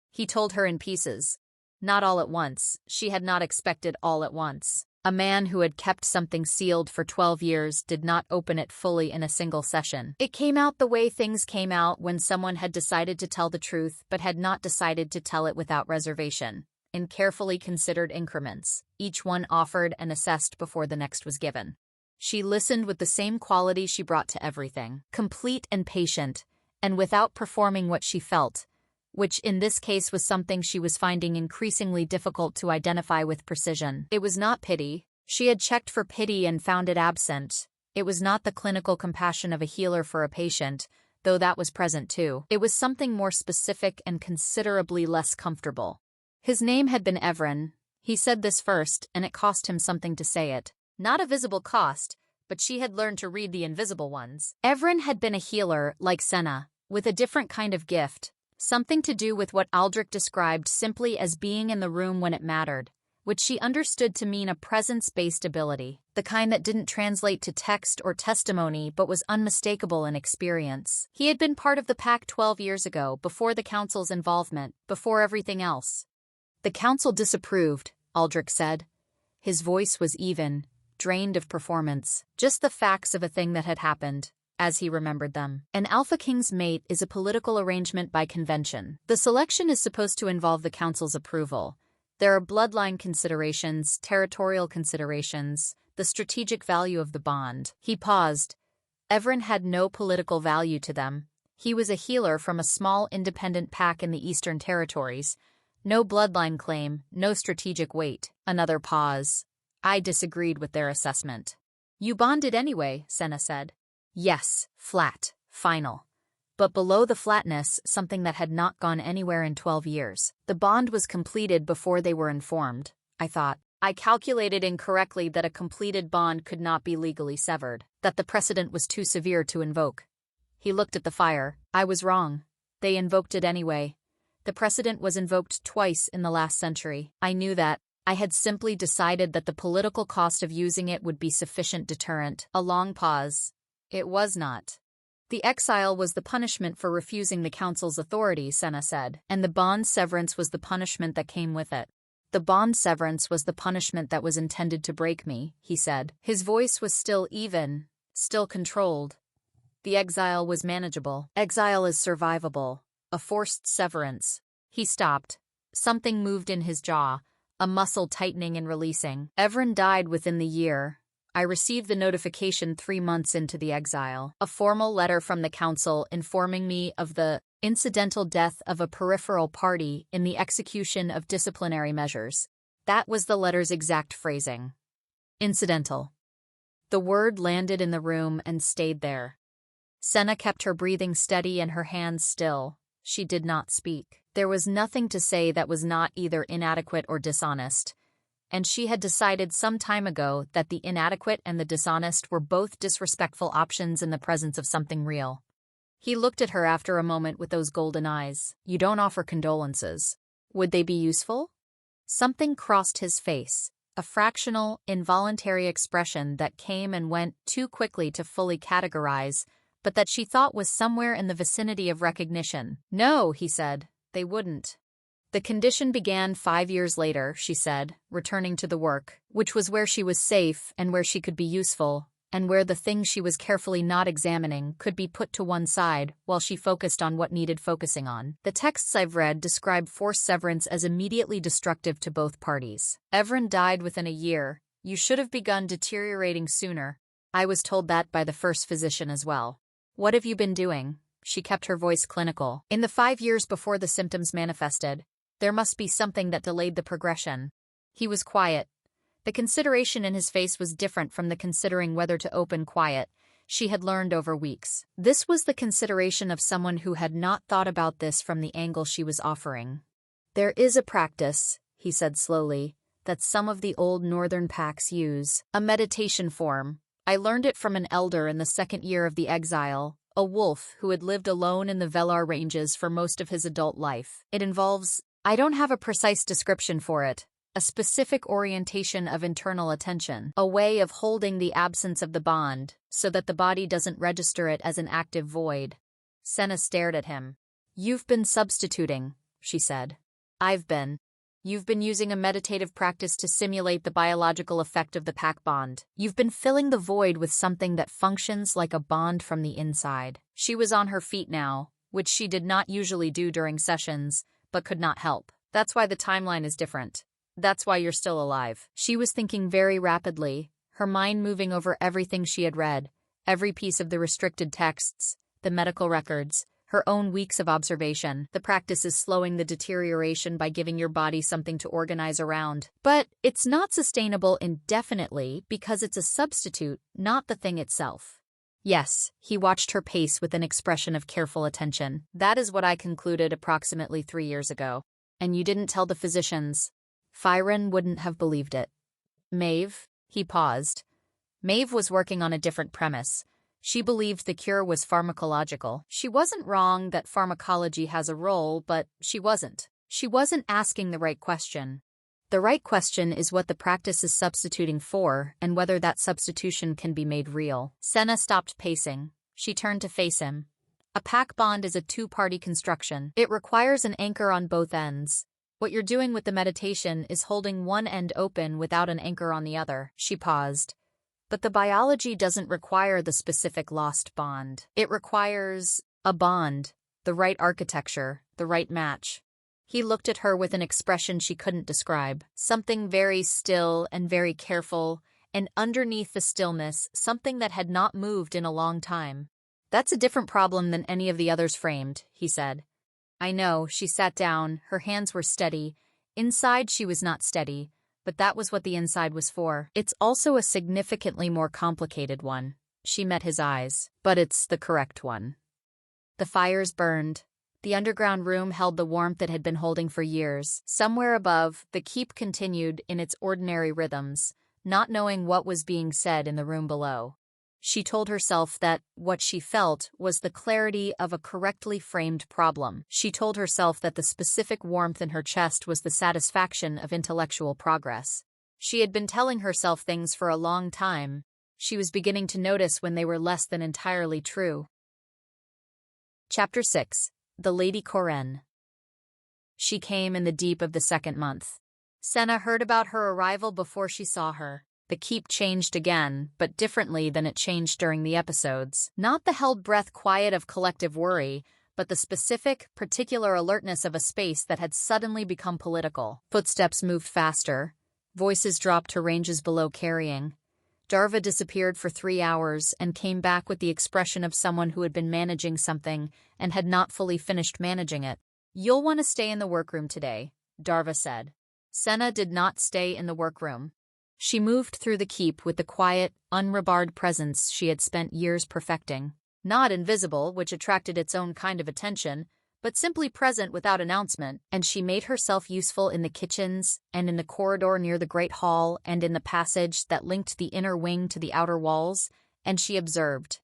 He told her in pieces. Not all at once. She had not expected all at once. A man who had kept something sealed for 12 years did not open it fully in a single session. It came out the way things came out when someone had decided to tell the truth but had not decided to tell it without reservation. in carefully considered increments, each one offered and assessed before the next was given. She listened with the same quality she brought to everything, complete and patient, and without performing what she felt, which in this case was something she was finding increasingly difficult to identify with precision. It was not pity. She had checked for pity and found it absent. It was not the clinical compassion of a healer for a patient, though that was present too. It was something more specific and considerably less comfortable. His name had been Evren. He said this first, and it cost him something to say it. Not a visible cost, but she had learned to read the invisible ones. Evren had been a healer, like Senna, with a different kind of gift, something to do with what Aldrich described simply as being in the room when it mattered, which she understood to mean a presence-based ability, the kind that didn't translate to text or testimony but was unmistakable in experience. He had been part of the pack 12 years ago, before the Council's involvement, before everything else. The Council disapproved, Aldrich said. His voice was even, drained of performance, just the facts of a thing that had happened, as he remembered them. An Alpha King's mate is a political arrangement by convention. The selection is supposed to involve the Council's approval. There are bloodline considerations, territorial considerations, the strategic value of the bond. He paused. Evren had no political value to them. He was a healer from a small independent pack in the Eastern Territories. No bloodline claim, no strategic weight. Another pause. I disagreed with their assessment. You bonded anyway, Senna said. Yes, flat, final. But below the flatness, something that had not gone anywhere in 12 years. The bond was completed before they were informed, I thought. I calculated incorrectly that a completed bond could not be legally severed, that the precedent was too severe to invoke. He looked at the fire. I was wrong. They invoked it anyway. The precedent was invoked twice in the last century. I knew that. I had simply decided that the political cost of using it would be sufficient deterrent. A long pause. It was not. The exile was the punishment for refusing the Council's authority, Senna said, and the bond severance was the punishment that came with it. The bond severance was the punishment that was intended to break me, he said. His voice was still even, still controlled. The exile was manageable. Exile is survivable. A forced severance. He stopped. Something moved in his jaw, a muscle tightening and releasing. Evren died within the year. I received the notification 3 months into the exile. A formal letter from the Council informing me of the incidental death of a peripheral party in the execution of disciplinary measures. That was the letter's exact phrasing. Incidental. The word landed in the room and stayed there. Senna kept her breathing steady and her hands still. She did not speak. There was nothing to say that was not either inadequate or dishonest, and she had decided some time ago that the inadequate and the dishonest were both disrespectful options in the presence of something real. He looked at her after a moment with those golden eyes. You don't offer condolences. Would they be useful? Something crossed his face, a fractional, involuntary expression that came and went too quickly to fully categorize, but that she thought was somewhere in the vicinity of recognition. No, he said, they wouldn't. The condition began 5 years later, she said, returning to the work, which was where she was safe and where she could be useful, and where the thing she was carefully not examining could be put to one side while she focused on what needed focusing on. The texts I've read describe forced severance as immediately destructive to both parties. Evren died within a year. You should have begun deteriorating sooner. I was told that by the first physician as well. What have you been doing? She kept her voice clinical. In the 5 years before the symptoms manifested, there must be something that delayed the progression. He was quiet. The consideration in his face was different from the considering whether to open quiet she had learned over weeks. This was the consideration of someone who had not thought about this from the angle she was offering. There is a practice, he said slowly, that some of the old northern packs use. A meditation form. I learned it from an elder in the 2nd year of the exile, a wolf who had lived alone in the Velar ranges for most of his adult life. It involves, I don't have a precise description for it, a specific orientation of internal attention, a way of holding the absence of the bond, so that the body doesn't register it as an active void. Senna stared at him. You've been substituting, she said. I've been. You've been using a meditative practice to simulate the biological effect of the pack bond. You've been filling the void with something that functions like a bond from the inside. She was on her feet now, which she did not usually do during sessions, but could not help. That's why the timeline is different. That's why you're still alive. She was thinking very rapidly, her mind moving over everything she had read, every piece of the restricted texts, the medical records, her own weeks of observation. The practice is slowing the deterioration by giving your body something to organize around. But it's not sustainable indefinitely because it's a substitute, not the thing itself. Yes, he watched her pace with an expression of careful attention. That is what I concluded approximately 3 years ago. And you didn't tell the physicians. Fyron wouldn't have believed it. Maeve, he paused. Maeve was working on a different premise. She believed the cure was pharmacological. She wasn't wrong that pharmacology has a role, but she wasn't. She wasn't asking the right question. The right question is what the practice is substituting for and whether that substitution can be made real. Senna stopped pacing. She turned to face him. A pack bond is a two-party construction. It requires an anchor on both ends. What you're doing with the meditation is holding one end open without an anchor on the other. She paused. But the biology doesn't require the specific lost bond. It requires a bond, the right architecture, the right match. He looked at her with an expression she couldn't describe, something very still and very careful, and underneath the stillness, something that had not moved in a long time. That's a different problem than any of the others framed, he said. I know, she sat down, her hands were steady. Inside she was not steady. But that was what the inside was for. It's also a significantly more complicated one. She met his eyes. But it's the correct one. The fires burned. The underground room held the warmth it had been holding for years. Somewhere above, the keep continued in its ordinary rhythms, not knowing what was being said in the room below. She told herself that what she felt was the clarity of a correctly framed problem. She told herself that the specific warmth in her chest was the satisfaction of intellectual progress. She had been telling herself things for a long time. She was beginning to notice when they were less than entirely true. Chapter 6. The Lady Corinne. She came in the deep of the second month. Senna heard about her arrival before she saw her. The keep changed again, but differently than it changed during the episodes. Not the held-breath quiet of collective worry, but the specific, particular alertness of a space that had suddenly become political. Footsteps moved faster. Voices dropped to ranges below carrying. Darva disappeared for 3 hours and came back with the expression of someone who had been managing something and had not fully finished managing it. You'll want to stay in the workroom today, Darva said. Senna did not stay in the workroom. She moved through the keep with the quiet, unrebarred presence she had spent years perfecting. Not invisible, which attracted its own kind of attention, but simply present without announcement, and she made herself useful in the kitchens, and in the corridor near the great hall, and in the passage that linked the inner wing to the outer walls, and she observed.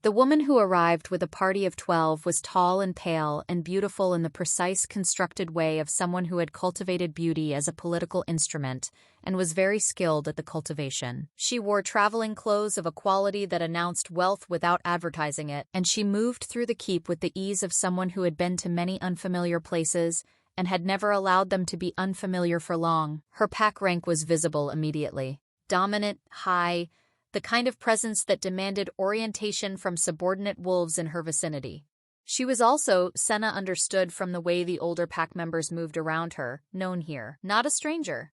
The woman who arrived with a party of 12 was tall and pale and beautiful in the precise constructed way of someone who had cultivated beauty as a political instrument and was very skilled at the cultivation. She wore traveling clothes of a quality that announced wealth without advertising it, and she moved through the keep with the ease of someone who had been to many unfamiliar places and had never allowed them to be unfamiliar for long. Her pack rank was visible immediately. Dominant, high, the kind of presence that demanded orientation from subordinate wolves in her vicinity. She was also, Senna understood from the way the older pack members moved around her, known here, not a stranger.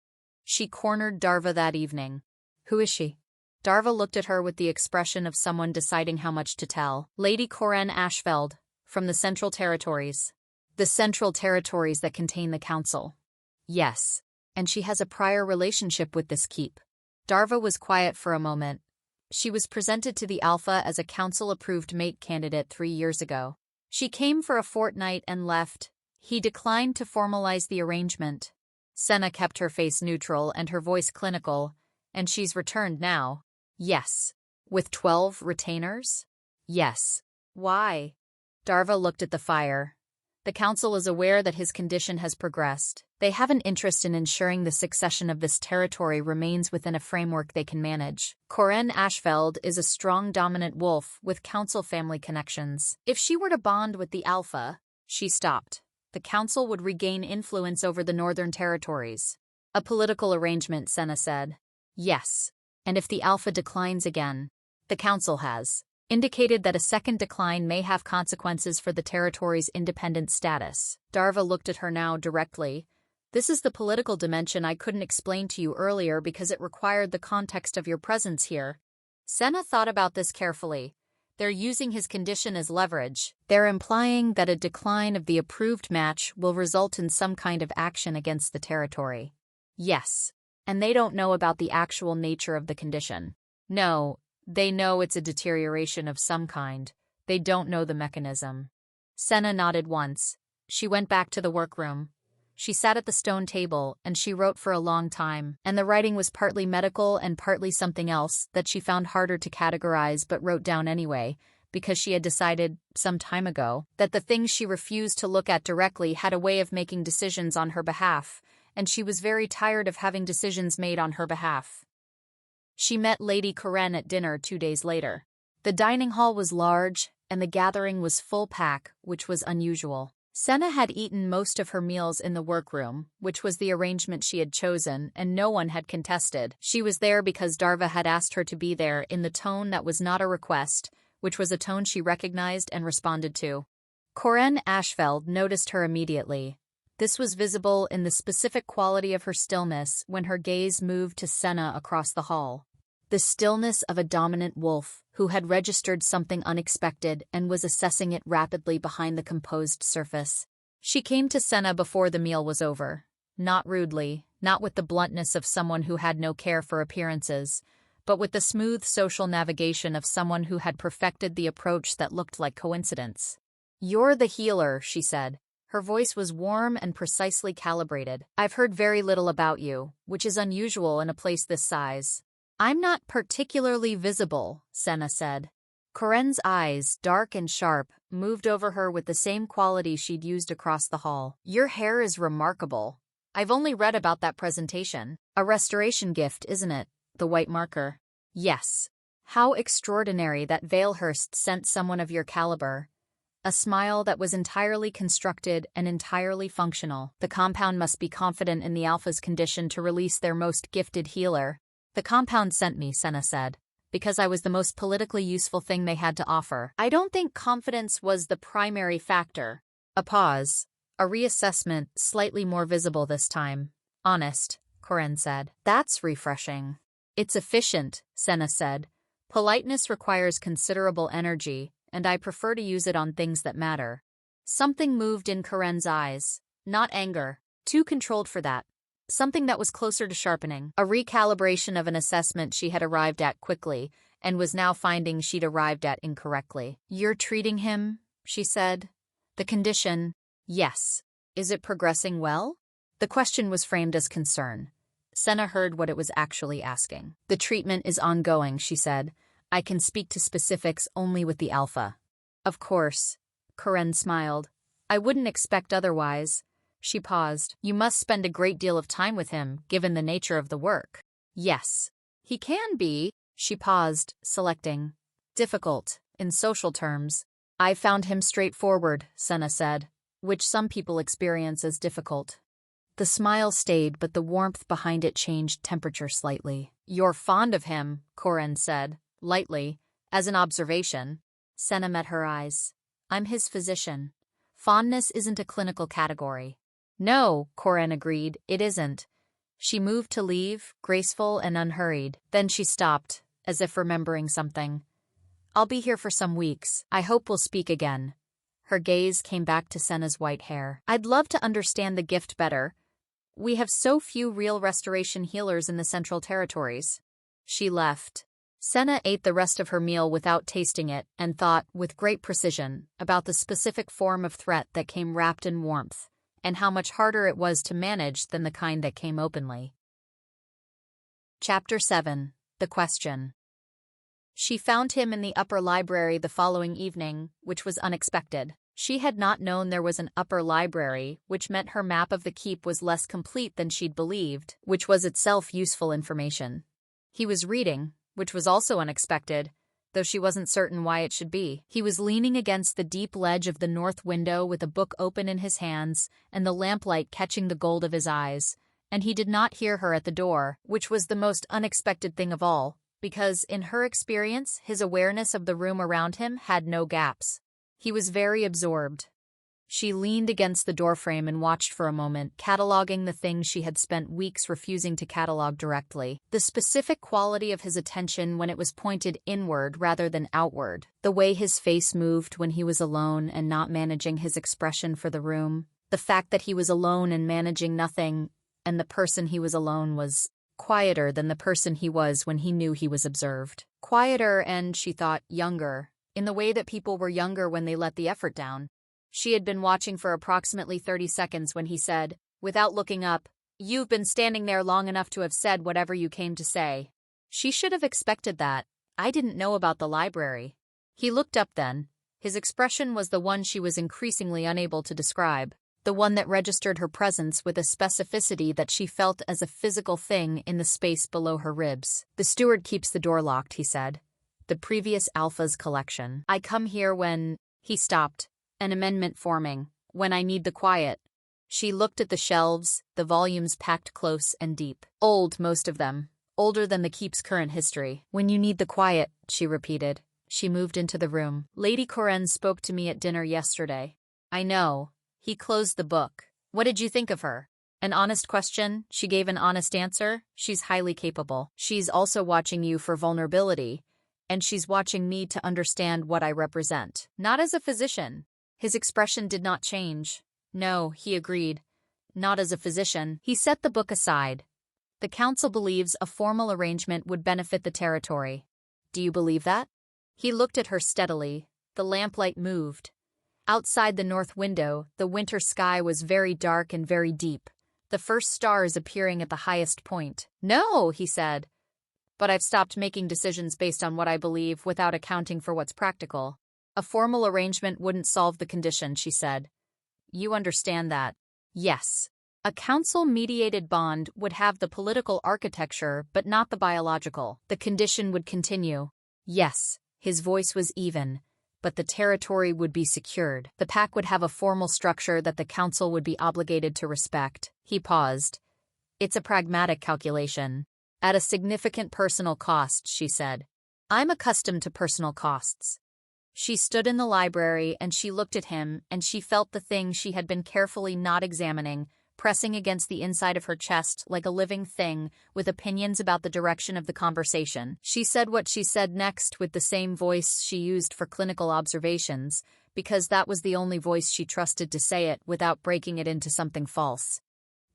She cornered Darva that evening. Who is she? Darva looked at her with the expression of someone deciding how much to tell. Lady Corinne Ashfeld, from the Central Territories. The Central Territories that contain the Council. Yes, and she has a prior relationship with this keep. Darva was quiet for a moment. She was presented to the Alpha as a council-approved mate candidate 3 years ago. She came for a fortnight and left. He declined to formalize the arrangement. Senna kept her face neutral and her voice clinical, and she's returned now. Yes. With 12 retainers? Yes. Why? Darva looked at the fire. The council is aware that his condition has progressed. They have an interest in ensuring the succession of this territory remains within a framework they can manage. Corinne Ashfeld is a strong dominant wolf with council family connections. If she were to bond with the Alpha, she stopped. The council would regain influence over the northern territories. A political arrangement, Senna said. Yes. And if the Alpha declines again, the council has indicated that a second decline may have consequences for the territory's independent status. Darva looked at her now directly. This is the political dimension I couldn't explain to you earlier because it required the context of your presence here. Senna thought about this carefully. They're using his condition as leverage. They're implying that a decline of the approved match will result in some kind of action against the territory. Yes. And they don't know about the actual nature of the condition. No, they know it's a deterioration of some kind. They don't know the mechanism. Senna nodded once. She went back to the workroom. She sat at the stone table, and she wrote for a long time, and the writing was partly medical and partly something else that she found harder to categorize but wrote down anyway, because she had decided, some time ago, that the things she refused to look at directly had a way of making decisions on her behalf, and she was very tired of having decisions made on her behalf. She met Lady Corinne at dinner 2 days later. The dining hall was large, and the gathering was full pack, which was unusual. Senna had eaten most of her meals in the workroom, which was the arrangement she had chosen, and no one had contested. She was there because Darva had asked her to be there in the tone that was not a request, which was a tone she recognized and responded to. Corinne Ashfeld noticed her immediately. This was visible in the specific quality of her stillness when her gaze moved to Senna across the hall. The stillness of a dominant wolf who had registered something unexpected and was assessing it rapidly behind the composed surface. She came to Senna before the meal was over. Not rudely, not with the bluntness of someone who had no care for appearances, but with the smooth social navigation of someone who had perfected the approach that looked like coincidence. "You're the healer," she said. Her voice was warm and precisely calibrated. "I've heard very little about you, which is unusual in a place this size." "I'm not particularly visible," Senna said. Corinne's eyes, dark and sharp, moved over her with the same quality she'd used across the hall. "Your hair is remarkable. I've only read about that presentation. A restoration gift, isn't it? The white marker." "Yes. How extraordinary that Valehurst sent someone of your caliber. A smile that was entirely constructed and entirely functional. The compound must be confident in the Alpha's condition to release their most gifted healer." "The compound sent me," Senna said, "because I was the most politically useful thing they had to offer. I don't think confidence was the primary factor." A pause. A reassessment, slightly more visible this time. "Honest," Corinne said. "That's refreshing." "It's efficient," Senna said. "Politeness requires considerable energy, and I prefer to use it on things that matter." Something moved in Corinne's eyes. Not anger. Too controlled for that. Something that was closer to sharpening. A recalibration of an assessment she had arrived at quickly, and was now finding she'd arrived at incorrectly. "You're treating him," she said. "The condition." "Yes." "Is it progressing well?" The question was framed as concern. Senna heard what it was actually asking. "The treatment is ongoing," she said. "I can speak to specifics only with the Alpha." "Of course." Corinne smiled. "I wouldn't expect otherwise." She paused. "You must spend a great deal of time with him, given the nature of the work." "Yes." "He can be." She paused, selecting. "Difficult, in social terms." "I found him straightforward," Senna said, "which some people experience as difficult." The smile stayed, but the warmth behind it changed temperature slightly. "You're fond of him," Corinne said, lightly, as an observation. Senna met her eyes. "I'm his physician. Fondness isn't a clinical category." "No," Corinne agreed, "it isn't." She moved to leave, graceful and unhurried. Then she stopped, as if remembering something. "I'll be here for some weeks. I hope we'll speak again." Her gaze came back to Senna's white hair. "I'd love to understand the gift better. We have so few real restoration healers in the Central Territories." She left. Senna ate the rest of her meal without tasting it and thought, with great precision, about the specific form of threat that came wrapped in warmth, and how much harder it was to manage than the kind that came openly. Chapter 7. The Question. She found him in the upper library the following evening, which was unexpected. She had not known there was an upper library, which meant her map of the keep was less complete than she'd believed, which was itself useful information. He was reading, which was also unexpected, though she wasn't certain why it should be. He was leaning against the deep ledge of the north window with a book open in his hands and the lamplight catching the gold of his eyes, and he did not hear her at the door, which was the most unexpected thing of all, because, in her experience, his awareness of the room around him had no gaps. He was very absorbed. She leaned against the doorframe and watched for a moment, cataloging the things she had spent weeks refusing to catalog directly. The specific quality of his attention when it was pointed inward rather than outward. The way his face moved when he was alone and not managing his expression for the room. The fact that he was alone and managing nothing, and the person he was alone was quieter than the person he was when he knew he was observed. Quieter and, she thought, younger, in the way that people were younger when they let the effort down. She had been watching for approximately 30 seconds when he said, without looking up, "You've been standing there long enough to have said whatever you came to say." She should have expected that. I didn't know about the library. He looked up then. His expression was the one she was increasingly unable to describe. The one that registered her presence with a specificity that she felt as a physical thing in the space below her ribs. "The steward keeps the door locked," he said. "The previous Alpha's collection. I come here when—" He stopped, an amendment forming. "When I need the quiet." She looked at the shelves, the volumes packed close and deep. Old, most of them. Older than the Keep's current history. "When you need the quiet," she repeated. She moved into the room. "Lady Corinne spoke to me at dinner yesterday." "I know." He closed the book. "What did you think of her?" An honest question. She gave an honest answer. "She's highly capable. She's also watching you for vulnerability, and she's watching me to understand what I represent. Not as a physician." His expression did not change. "No," he agreed. "Not as a physician." He set the book aside. "The council believes a formal arrangement would benefit the territory. Do you believe that?" He looked at her steadily. The lamplight moved. Outside the north window, the winter sky was very dark and very deep, the first stars appearing at the highest point. "No," he said. "But I've stopped making decisions based on what I believe without accounting for what's practical." "A formal arrangement wouldn't solve the condition," she said. "You understand that?" "Yes. A council-mediated bond would have the political architecture but not the biological. The condition would continue." "Yes." His voice was even. "But the territory would be secured. The pack would have a formal structure that the council would be obligated to respect." He paused. "It's a pragmatic calculation. At a significant personal cost," she said. "I'm accustomed to personal costs." She stood in the library and she looked at him and she felt the thing she had been carefully not examining, pressing against the inside of her chest like a living thing with opinions about the direction of the conversation. She said what she said next with the same voice she used for clinical observations, because that was the only voice she trusted to say it without breaking it into something false.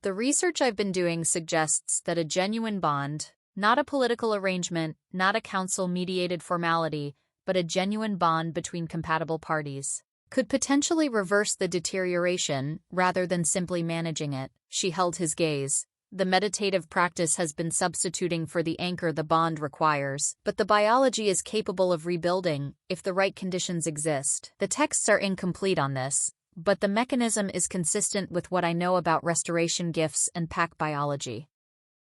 "The research I've been doing suggests that a genuine bond, not a political arrangement, not a council-mediated formality, but a genuine bond between compatible parties, could potentially reverse the deterioration rather than simply managing it." She held his gaze. "The meditative practice has been substituting for the anchor the bond requires, but the biology is capable of rebuilding if the right conditions exist. The texts are incomplete on this, but the mechanism is consistent with what I know about restoration gifts and pack biology."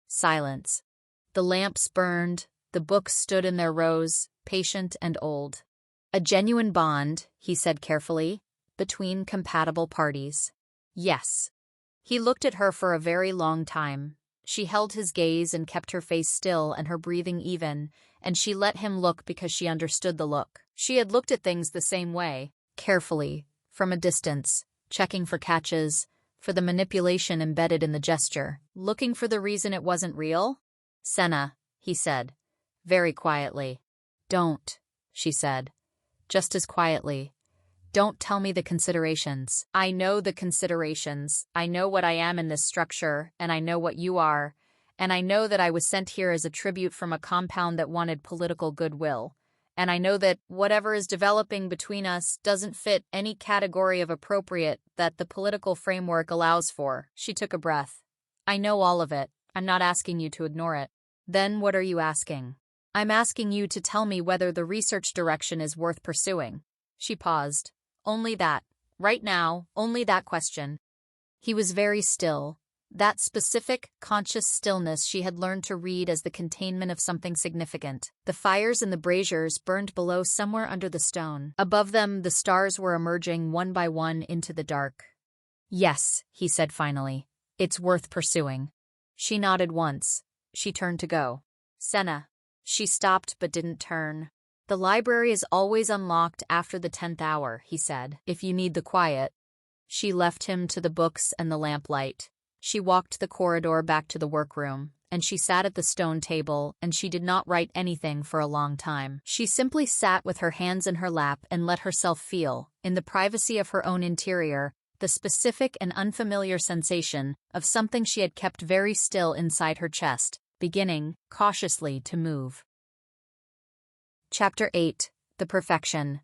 Silence. The lamps burned, the books stood in their rows, patient and old. "A genuine bond," he said carefully, "between compatible parties." "Yes." He looked at her for a very long time. She held his gaze and kept her face still and her breathing even, and she let him look because she understood the look. She had looked at things the same way, carefully, from a distance, checking for catches, for the manipulation embedded in the gesture, looking for the reason it wasn't real. "Senna," he said, very quietly. "Don't," she said, just as quietly. "Don't tell me the considerations. I know the considerations. I know what I am in this structure, and I know what you are, and I know that I was sent here as a tribute from a compound that wanted political goodwill, and I know that whatever is developing between us doesn't fit any category of appropriate that the political framework allows for." She took a breath. "I know all of it. I'm not asking you to ignore it." "Then what are you asking?" "I'm asking you to tell me whether the research direction is worth pursuing." She paused. "Only that. Right now, only that question." He was very still. That specific, conscious stillness she had learned to read as the containment of something significant. The fires in the braziers burned below somewhere under the stone. Above them, the stars were emerging one by one into the dark. "Yes," he said finally. "It's worth pursuing." She nodded once. She turned to go. "Senna." She stopped but didn't turn. "The library is always unlocked after the 10th hour," he said, "if you need the quiet." She left him to the books and the lamplight. She walked the corridor back to the workroom, and she sat at the stone table, and she did not write anything for a long time. She simply sat with her hands in her lap and let herself feel, in the privacy of her own interior, the specific and unfamiliar sensation of something she had kept very still inside her chest, beginning, cautiously, to move. Chapter 8. The Perfection.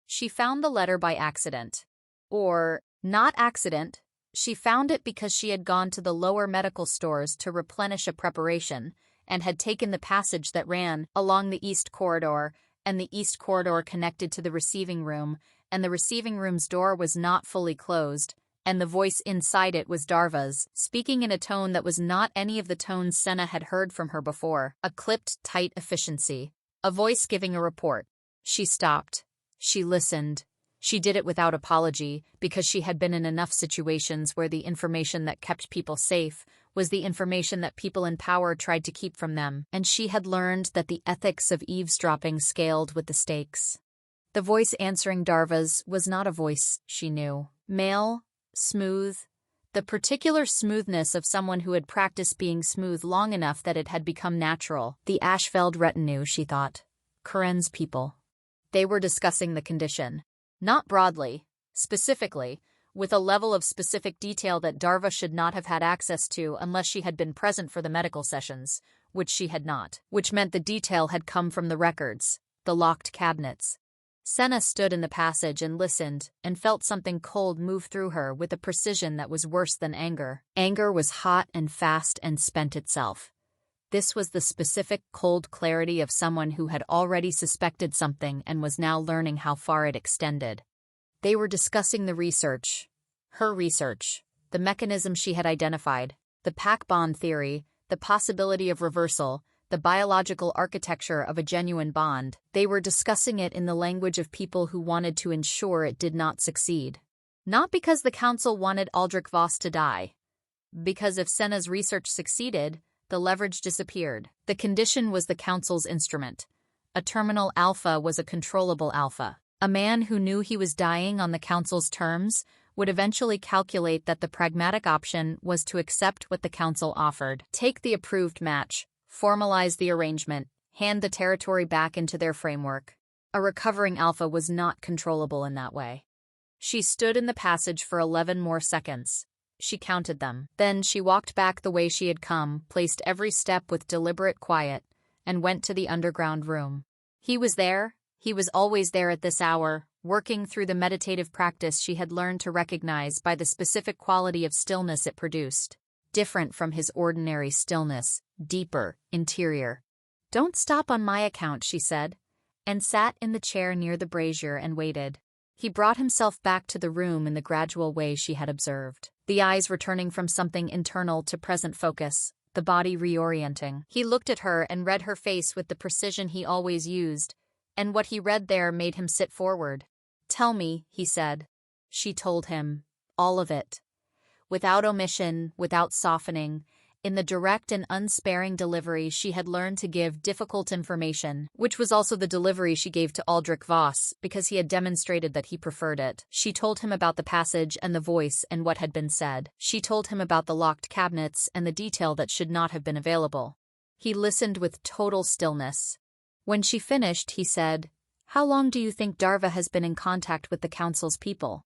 She found the letter by accident. Or, not accident. She found it because she had gone to the lower medical stores to replenish a preparation, and had taken the passage that ran along the east corridor, and the east corridor connected to the receiving room, and the receiving room's door was not fully closed, and the voice inside it was Darva's, speaking in a tone that was not any of the tones Senna had heard from her before, a clipped, tight efficiency. A voice giving a report. She stopped. She listened. She did it without apology, because she had been in enough situations where the information that kept people safe was the information that people in power tried to keep from them, and she had learned that the ethics of eavesdropping scaled with the stakes. The voice answering Darva's was not a voice she knew. Male, smooth, the particular smoothness of someone who had practiced being smooth long enough that it had become natural. The Ashfeld retinue, she thought. Corinne's people. They were discussing the condition. Not broadly, specifically, with a level of specific detail that Darva should not have had access to unless she had been present for the medical sessions, which she had not, which meant the detail had come from the records, the locked cabinets. Senna stood in the passage and listened, and felt something cold move through her with a precision that was worse than anger. Anger was hot and fast and spent itself. This was the specific, cold clarity of someone who had already suspected something and was now learning how far it extended. They were discussing the research. Her research. The mechanism she had identified. The pack bond theory. The possibility of reversal. The biological architecture of a genuine bond. They were discussing it in the language of people who wanted to ensure it did not succeed. Not because the council wanted Aldrich Voss to die. Because if Senna's research succeeded, the leverage disappeared. The condition was the council's instrument. A terminal alpha was a controllable alpha. A man who knew he was dying on the council's terms would eventually calculate that the pragmatic option was to accept what the council offered. Take the approved match, formalize the arrangement, hand the territory back into their framework. A recovering alpha was not controllable in that way. She stood in the passage for 11 more seconds. She counted them. Then she walked back the way she had come, placed every step with deliberate quiet, and went to the underground room. He was there. He was always there at this hour, working through the meditative practice she had learned to recognize by the specific quality of stillness it produced. Different from his ordinary stillness, deeper, interior. "Don't stop on my account," she said, and sat in the chair near the brazier and waited. He brought himself back to the room in the gradual way she had observed. The eyes returning from something internal to present focus, the body reorienting. He looked at her and read her face with the precision he always used, and what he read there made him sit forward. "Tell me," he said. She told him. All of it. Without omission, without softening, in the direct and unsparing delivery she had learned to give difficult information, which was also the delivery she gave to Aldrich Voss, because he had demonstrated that he preferred it. She told him about the passage and the voice and what had been said. She told him about the locked cabinets and the detail that should not have been available. He listened with total stillness. When she finished, he said, "How long do you think Darva has been in contact with the council's people?"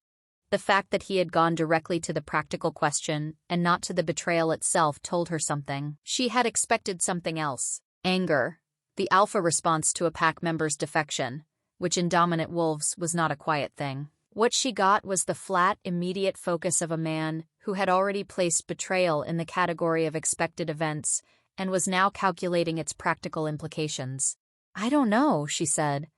The fact that he had gone directly to the practical question and not to the betrayal itself told her something. She had expected something else. Anger. The alpha response to a pack member's defection, which in dominant wolves was not a quiet thing. What she got was the flat, immediate focus of a man who had already placed betrayal in the category of expected events and was now calculating its practical implications. "I don't know," she said.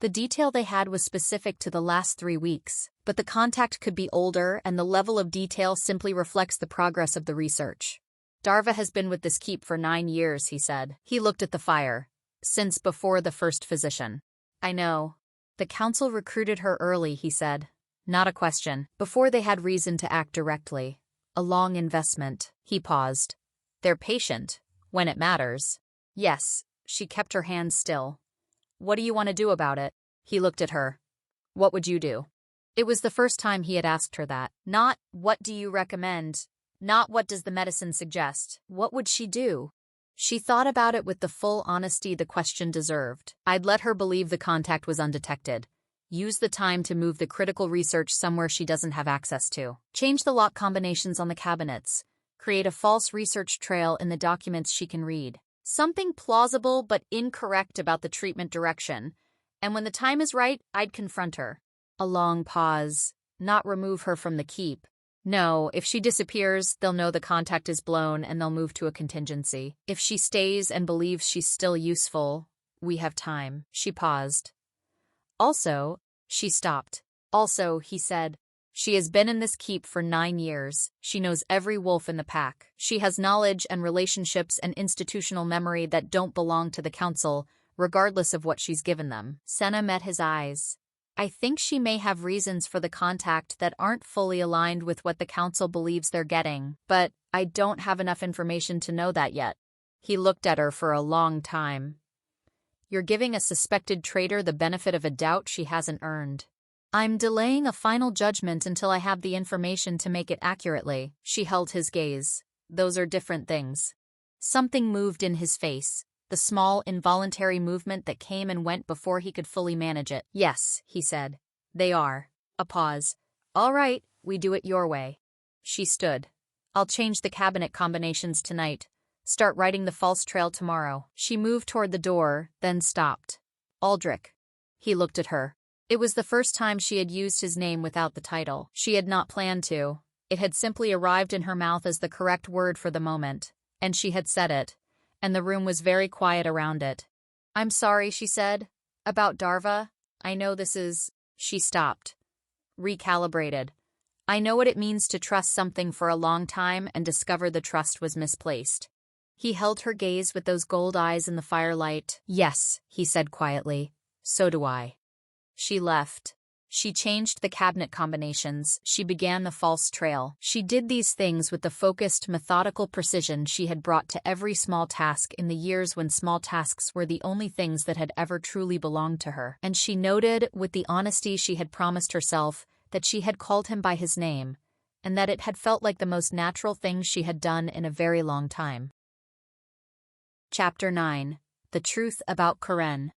The detail they had was specific to the last 3 weeks, but the contact could be older and the level of detail simply reflects the progress of the research. "Darva has been with this keep for 9 years," he said. He looked at the fire. "Since before the first physician." "I know. The council recruited her early," he said. "Not a question. Before they had reason to act directly. A long investment." He paused. "They're patient. When it matters." "Yes." She kept her hands still. "What do you want to do about it?" He looked at her. "What would you do?" It was the first time he had asked her that. Not, "What do you recommend?" Not, "What does the medicine suggest?" What would she do? She thought about it with the full honesty the question deserved. "I'd let her believe the contact was undetected. Use the time to move the critical research somewhere she doesn't have access to. Change the lock combinations on the cabinets. Create a false research trail in the documents she can read. Something plausible but incorrect about the treatment direction. And when the time is right, I'd confront her." A long pause. "Not remove her from the keep. No, if she disappears, they'll know the contact is blown and they'll move to a contingency. If she stays and believes she's still useful, we have time." She paused. "Also," she stopped. "Also," he said, "she has been in this keep for 9 years. She knows every wolf in the pack. She has knowledge and relationships and institutional memory that don't belong to the council, regardless of what she's given them." Senna met his eyes. "I think she may have reasons for the contact that aren't fully aligned with what the council believes they're getting, but I don't have enough information to know that yet." He looked at her for a long time. "You're giving a suspected traitor the benefit of a doubt she hasn't earned." "I'm delaying a final judgment until I have the information to make it accurately." She held his gaze. "Those are different things." Something moved in his face. The small, involuntary movement that came and went before he could fully manage it. "Yes," he said. "They are." A pause. "All right, we do it your way." She stood. "I'll change the cabinet combinations tonight. Start writing the false trail tomorrow." She moved toward the door, then stopped. "Aldrich." He looked at her. It was the first time she had used his name without the title. She had not planned to. It had simply arrived in her mouth as the correct word for the moment, and she had said it. And the room was very quiet around it. "I'm sorry," she said. "About Darva. I know this is—" She stopped. Recalibrated. "I know what it means to trust something for a long time and discover the trust was misplaced." He held her gaze with those gold eyes in the firelight. "Yes," he said quietly. "So do I." She left. She changed the cabinet combinations. She began the false trail. She did these things with the focused, methodical precision she had brought to every small task in the years when small tasks were the only things that had ever truly belonged to her. And she noted, with the honesty she had promised herself, that she had called him by his name, and that it had felt like the most natural thing she had done in a very long time. Chapter 9. The Truth About Karen.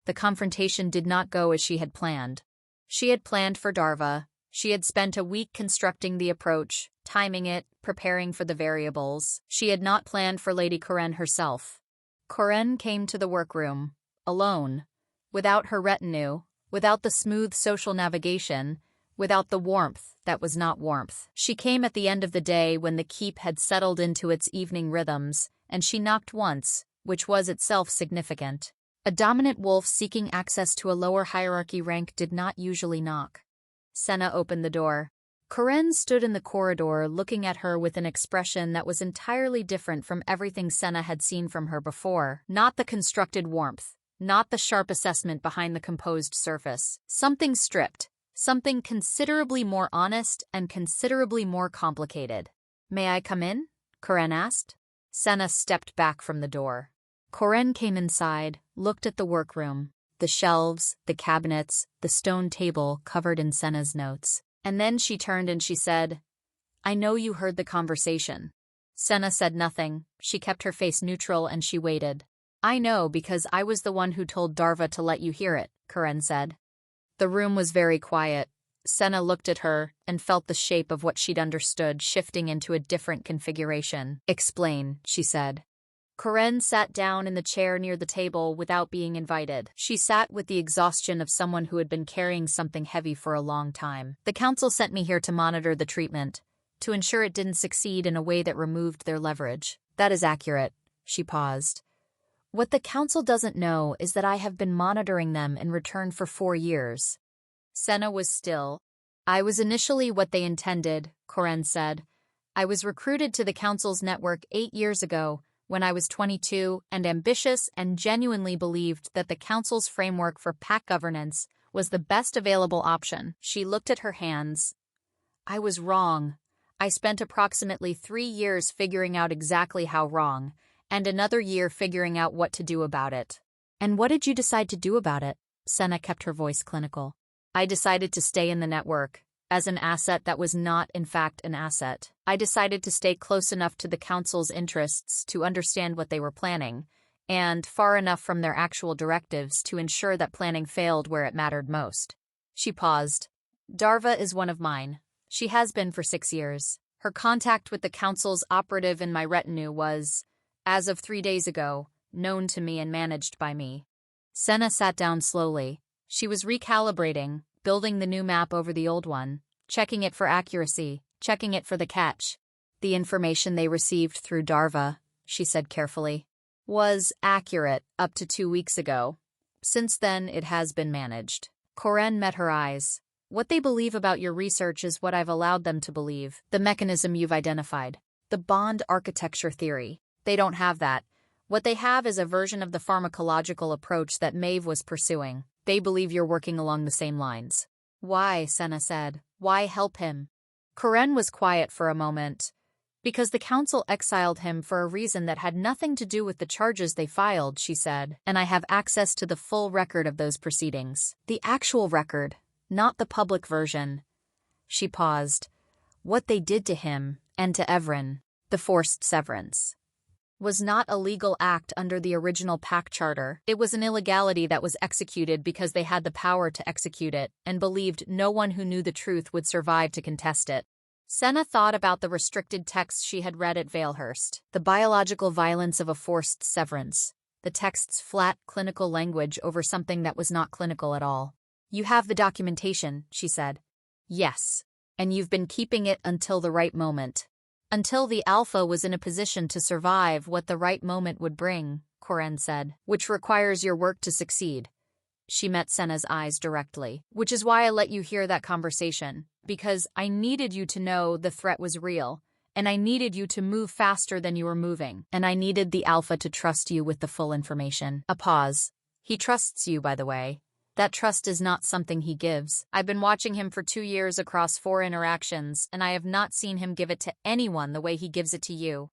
The confrontation did not go as she had planned. She had planned for Darva. She had spent a week constructing the approach, timing it, preparing for the variables. She had not planned for Lady Karen herself. Karen came to the workroom, alone, without her retinue, without the smooth social navigation, without the warmth that was not warmth. She came at the end of the day when the keep had settled into its evening rhythms, and she knocked once, which was itself significant. A dominant wolf seeking access to a lower hierarchy rank did not usually knock. Senna opened the door. Karen stood in the corridor looking at her with an expression that was entirely different from everything Senna had seen from her before. Not the constructed warmth, not the sharp assessment behind the composed surface. Something stripped, something considerably more honest and considerably more complicated. "May I come in?" Karen asked. Senna stepped back from the door. Karen came inside, looked at the workroom, the shelves, the cabinets, the stone table covered in Senna's notes. And then she turned and she said, "I know you heard the conversation." Senna said nothing. She kept her face neutral and she waited. "I know because I was the one who told Darva to let you hear it," Karen said. The room was very quiet. Senna looked at her and felt the shape of what she'd understood shifting into a different configuration. "Explain," she said. Karen sat down in the chair near the table without being invited. She sat with the exhaustion of someone who had been carrying something heavy for a long time. "The council sent me here to monitor the treatment, to ensure it didn't succeed in a way that removed their leverage." "That is accurate." She paused. "What the council doesn't know is that I have been monitoring them in return for 4 years. Senna was still. "I was initially what they intended," Karen said. "I was recruited to the council's network 8 years ago, when I was 22 and ambitious and genuinely believed that the council's framework for pack governance was the best available option." She looked at her hands. "I was wrong. I spent approximately 3 years figuring out exactly how wrong, and another year figuring out what to do about it." "And what did you decide to do about it?" Senna kept her voice clinical. I decided to stay in the network, as an asset that was not in fact an asset. I decided to stay close enough to the council's interests to understand what they were planning, and far enough from their actual directives to ensure that planning failed where it mattered most. She paused. Darva is one of mine. She has been for 6 years. Her contact with the council's operative in my retinue was, as of 3 days ago, known to me and managed by me. Senna sat down slowly. She was recalibrating, building the new map over the old one, checking it for accuracy, checking it for the catch. The information they received through Darva, she said carefully, was accurate up to 2 weeks ago. Since then, it has been managed. Koren met her eyes. What they believe about your research is what I've allowed them to believe. The mechanism you've identified. The bond architecture theory. They don't have that. What they have is a version of the pharmacological approach that Maeve was pursuing. They believe you're working along the same lines. Why, Senna said. Why help him? Koren was quiet for a moment. Because the council exiled him for a reason that had nothing to do with the charges they filed, she said, and I have access to the full record of those proceedings. The actual record, not the public version. She paused. What they did to him, and to Evren, the forced severance, was not a legal act under the original pact charter. It was an illegality that was executed because they had the power to execute it, and believed no one who knew the truth would survive to contest it. Senna thought about the restricted texts she had read at Valehurst. The biological violence of a forced severance. The text's flat, clinical language over something that was not clinical at all. You have the documentation, she said. Yes. And you've been keeping it until the right moment. Until the Alpha was in a position to survive what the right moment would bring, Koren said. Which requires your work to succeed. She met Senna's eyes directly. Which is why I let you hear that conversation. Because I needed you to know the threat was real, and I needed you to move faster than you were moving, and I needed the Alpha to trust you with the full information. A pause. He trusts you, by the way. That trust is not something he gives. I've been watching him for 2 years across 4 interactions, and I have not seen him give it to anyone the way he gives it to you.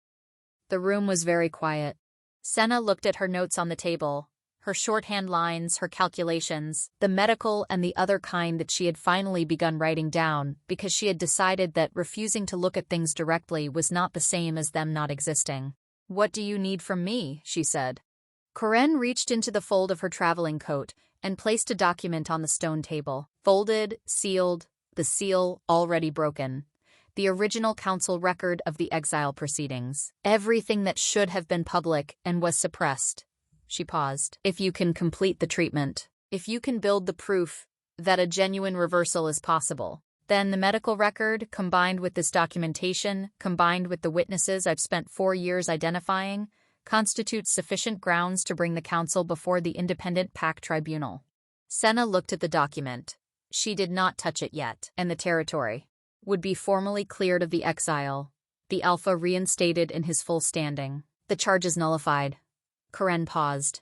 The room was very quiet. Senna looked at her notes on the table. Her shorthand lines, her calculations, the medical and the other kind that she had finally begun writing down because she had decided that refusing to look at things directly was not the same as them not existing. What do you need from me? She said. Koren reached into the fold of her traveling coat and placed a document on the stone table. Folded, sealed, the seal already broken. The original council record of the exile proceedings. Everything that should have been public and was suppressed. She paused. If you can complete the treatment, if you can build the proof that a genuine reversal is possible, then the medical record, combined with this documentation, combined with the witnesses I've spent 4 years identifying, constitutes sufficient grounds to bring the council before the independent pact tribunal. Senna looked at the document. She did not touch it yet, and the territory would be formally cleared of the exile, the Alpha reinstated in his full standing, the charges nullified. Koren paused.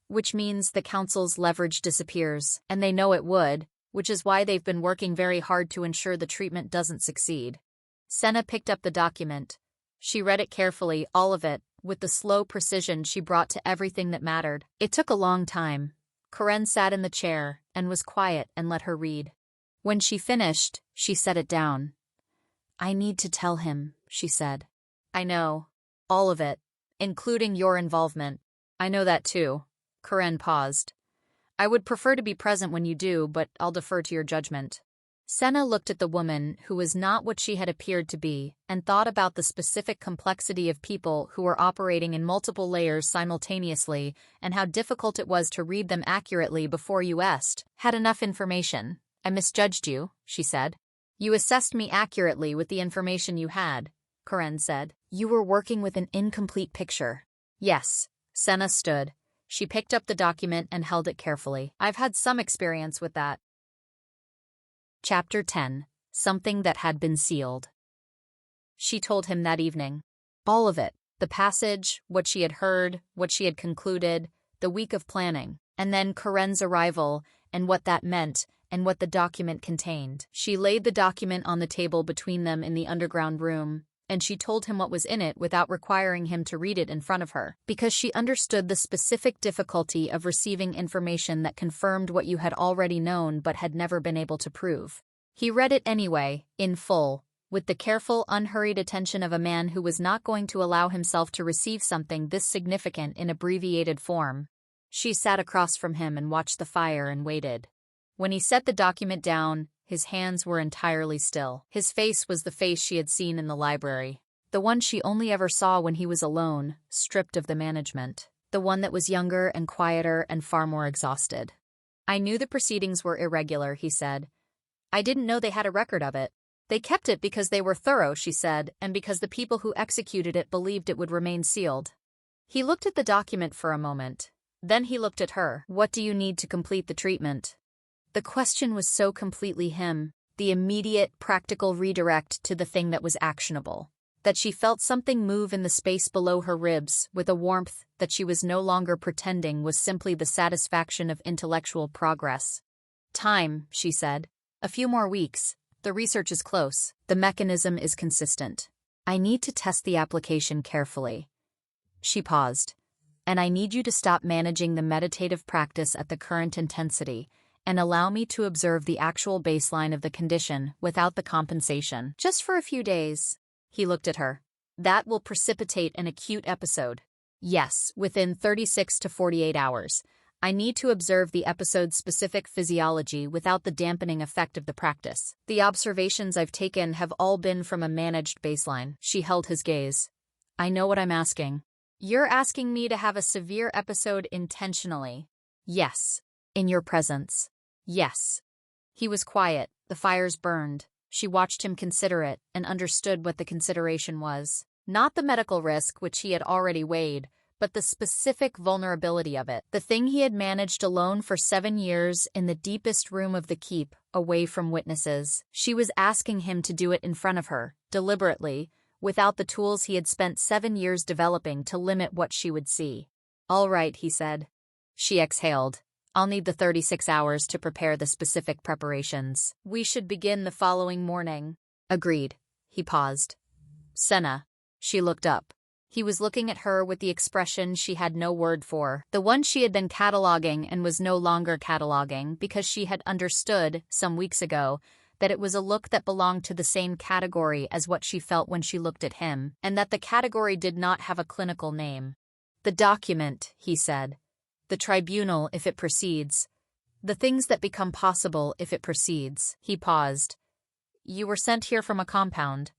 Which means the council's leverage disappears, and they know it would, which is why they've been working very hard to ensure the treatment doesn't succeed. Senna picked up the document. She read it carefully, all of it, with the slow precision she brought to everything that mattered. It took a long time. Koren sat in the chair, and was quiet and let her read. When she finished, she set it down. I need to tell him, she said. I know. All of it. Including your involvement. I know that too. Koren paused. I would prefer to be present when you do, but I'll defer to your judgment. Senna looked at the woman who was not what she had appeared to be, and thought about the specific complexity of people who were operating in multiple layers simultaneously, and how difficult it was to read them accurately before you had enough information. I misjudged you, she said. You assessed me accurately with the information you had, Koren said. You were working with an incomplete picture. Yes. Senna stood. She picked up the document and held it carefully. I've had some experience with that. Chapter 10. Something that had been sealed. She told him that evening. All of it. The passage, what she had heard, what she had concluded, the week of planning, and then Koren's arrival, and what that meant, and what the document contained. She laid the document on the table between them in the underground room, and she told him what was in it without requiring him to read it in front of her, because she understood the specific difficulty of receiving information that confirmed what you had already known but had never been able to prove. He read it anyway, in full, with the careful, unhurried attention of a man who was not going to allow himself to receive something this significant in abbreviated form. She sat across from him and watched the fire and waited. When he set the document down, his hands were entirely still. His face was the face she had seen in the library. The one she only ever saw when he was alone, stripped of the management. The one that was younger and quieter and far more exhausted. "I knew the proceedings were irregular," he said. "I didn't know they had a record of it. They kept it because they were thorough," she said, "and because the people who executed it believed it would remain sealed." He looked at the document for a moment. Then he looked at her. "What do you need to complete the treatment?" The question was so completely him, the immediate, practical redirect to the thing that was actionable, that she felt something move in the space below her ribs with a warmth that she was no longer pretending was simply the satisfaction of intellectual progress. "Time," she said. "A few more weeks. The research is close. The mechanism is consistent. I need to test the application carefully." She paused. "And I need you to stop managing the meditative practice at the current intensity, and allow me to observe the actual baseline of the condition without the compensation. Just for a few days." He looked at her. "That will precipitate an acute episode." "Yes, within 36 to 48 hours. I need to observe the episode's specific physiology without the dampening effect of the practice. The observations I've taken have all been from a managed baseline." She held his gaze. "I know what I'm asking." "You're asking me to have a severe episode intentionally?" "Yes. In your presence." "Yes." He was quiet. The fires burned. She watched him consider it and understood what the consideration was. Not the medical risk, which he had already weighed, but the specific vulnerability of it. The thing he had managed alone for 7 years in the deepest room of the keep, away from witnesses. She was asking him to do it in front of her, deliberately, without the tools he had spent 7 years developing to limit what she would see. "All right," he said. She exhaled. "I'll need the 36 hours to prepare the specific preparations. We should begin the following morning." "Agreed." He paused. "Senna." She looked up. He was looking at her with the expression she had no word for, the one she had been cataloging and was no longer cataloging because she had understood, some weeks ago, that it was a look that belonged to the same category as what she felt when she looked at him, and that the category did not have a clinical name. "The document," he said. "The tribunal, if it proceeds. The things that become possible if it proceeds." He paused. "You were sent here from a compound."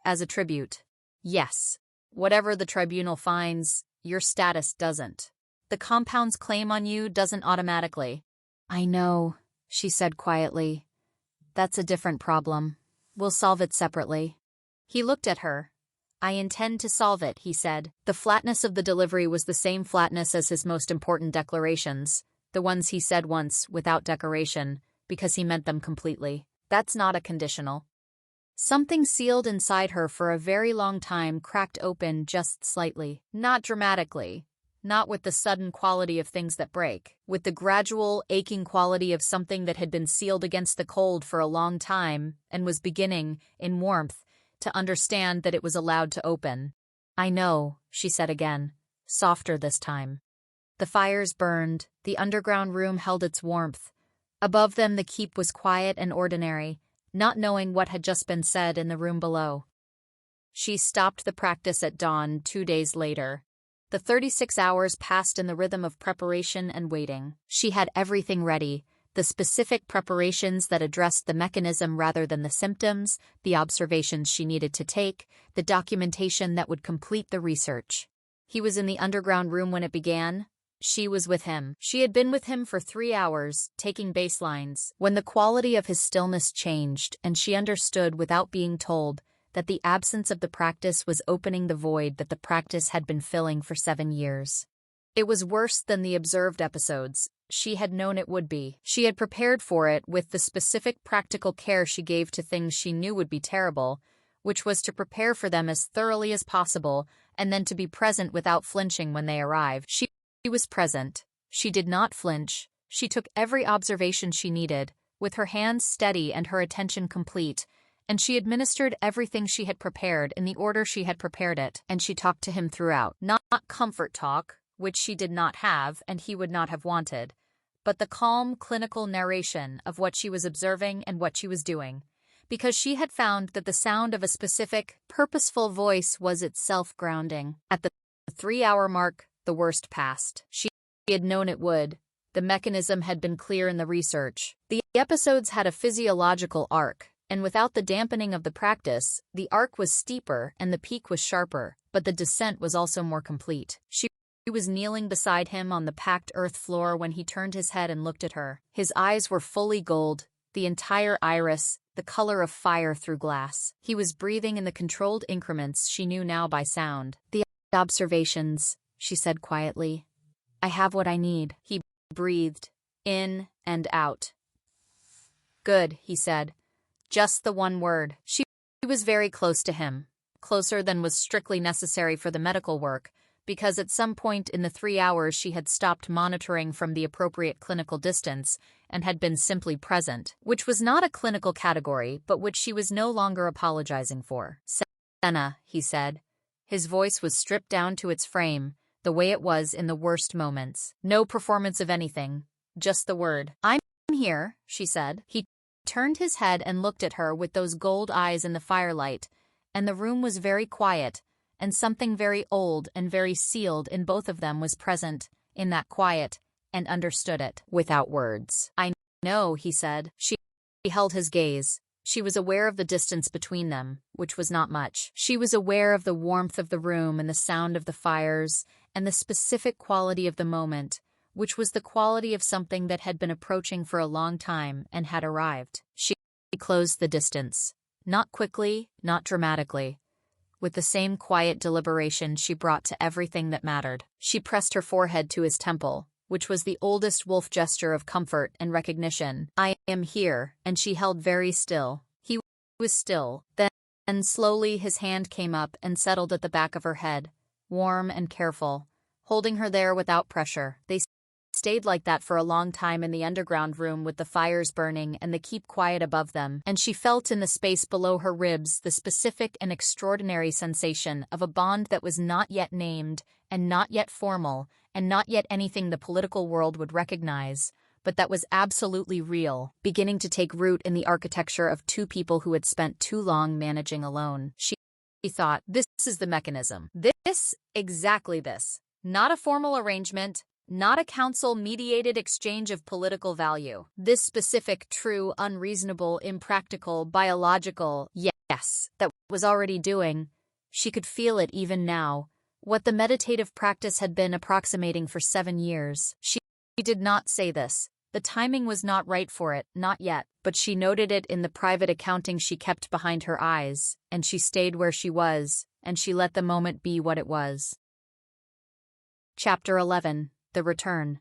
"As a tribute." "Yes. Whatever the tribunal finds, your status doesn't. The compound's claim on you doesn't automatically." "I know," she said quietly. "That's a different problem. We'll solve it separately." He looked at her. "I intend to solve it," he said. The flatness of the delivery was the same flatness as his most important declarations, the ones he said once, without decoration, because he meant them completely. "That's not a conditional." Something sealed inside her for a very long time cracked open just slightly. Not dramatically. Not with the sudden quality of things that break. With the gradual, aching quality of something that had been sealed against the cold for a long time and was beginning, in warmth, to understand that it was allowed to open. "I know," she said again, softer this time. The fires burned. The underground room held its warmth. Above them the keep was quiet and ordinary, not knowing what had just been said in the room below. She stopped the practice at dawn 2 days later. The 36 hours passed in the rhythm of preparation and waiting. She had everything ready, the specific preparations that addressed the mechanism rather than the symptoms, the observations she needed to take, the documentation that would complete the research. He was in the underground room when it began. She was with him. She had been with him for 3 hours, taking baselines, when the quality of his stillness changed and she understood without being told that the absence of the practice was opening the void that the practice had been filling for 7 years. It was worse than the observed episodes. She had known it would be. She had prepared for it with the specific practical care she gave to things she knew would be terrible, which was to prepare for them as thoroughly as possible and then to be present without flinching when they arrived. She was present. She did not flinch. She took every observation she needed, with her hands steady and her attention complete, and she administered everything she had prepared in the order she had prepared it, and she talked to him throughout. Not comfort talk, which she did not have and he would not have wanted, but the calm, clinical narration of what she was observing and what she was doing, because she had found that the sound of a specific, purposeful voice was itself grounding. At the 3-hour mark, the worst passed. She had known it would. The mechanism had been clear in the research. The episodes had a physiological arc, and without the dampening of the practice, the arc was steeper and the peak was sharper, but the descent was also more complete. She was kneeling beside him on the packed earth floor when he turned his head and looked at her. His eyes were fully gold, the entire iris, the color of fire through glass. He was breathing in the controlled increments she knew now by sound. "The observations," she said quietly. "I have what I need." He breathed, in and out. "Good," he said. Just the one word. She was very close to him, closer than was strictly necessary for the medical work, because at some point in the 3 hours she had stopped monitoring from the appropriate clinical distance and had been simply present, which was not a clinical category, but which she was no longer apologizing for. "Senna," he said. His voice was stripped down to its frame, the way it was in the worst moments. No performance of anything, just the word. "I'm here," she said. He turned his head and looked at her with those gold eyes in the firelight, and the room was very quiet, and something very old and very sealed in both of them was present, in that quiet, and understood it, without words. "I know," he said. She held his gaze. She was aware of the distance between them, which was not much. She was aware of the warmth of the room and the sound of the fires, and the specific quality of the moment, which was the quality of something that had been approaching for a long time and had arrived. She closed the distance. Not quickly, not dramatically. With the same quiet deliberation she brought to everything that mattered. She pressed her forehead to his temple, which was the oldest wolf gesture of comfort and recognition. "I am here," and she held very still. He was still. Then slowly his hand came up and settled at the back of her head, warm and careful, holding her there without pressure. They stayed like that for a long time in the underground room with the fires burning and the keep quiet above them, and she felt in the space below her ribs the specific and extraordinary sensation of a bond that was not yet named and not yet formal and not yet anything the political world would recognize, but that was absolutely real, beginning to take root in the architecture of two people who had spent too long managing alone. She thought, this is the mechanism. Exactly this. Not a formal arrangement, not a council-mediated exchange of political value. This specific, true, unreasonable, impractical, biological yes that was already doing, she could feel it even now, what the meditative practice had been approximating for 7 years. She did not say this. The timing was not right for it, not yet, but she noted it in the private accounting she kept behind her eyes, and she stayed where she was, and she let the moment be what it was. Chapter 11. The Return.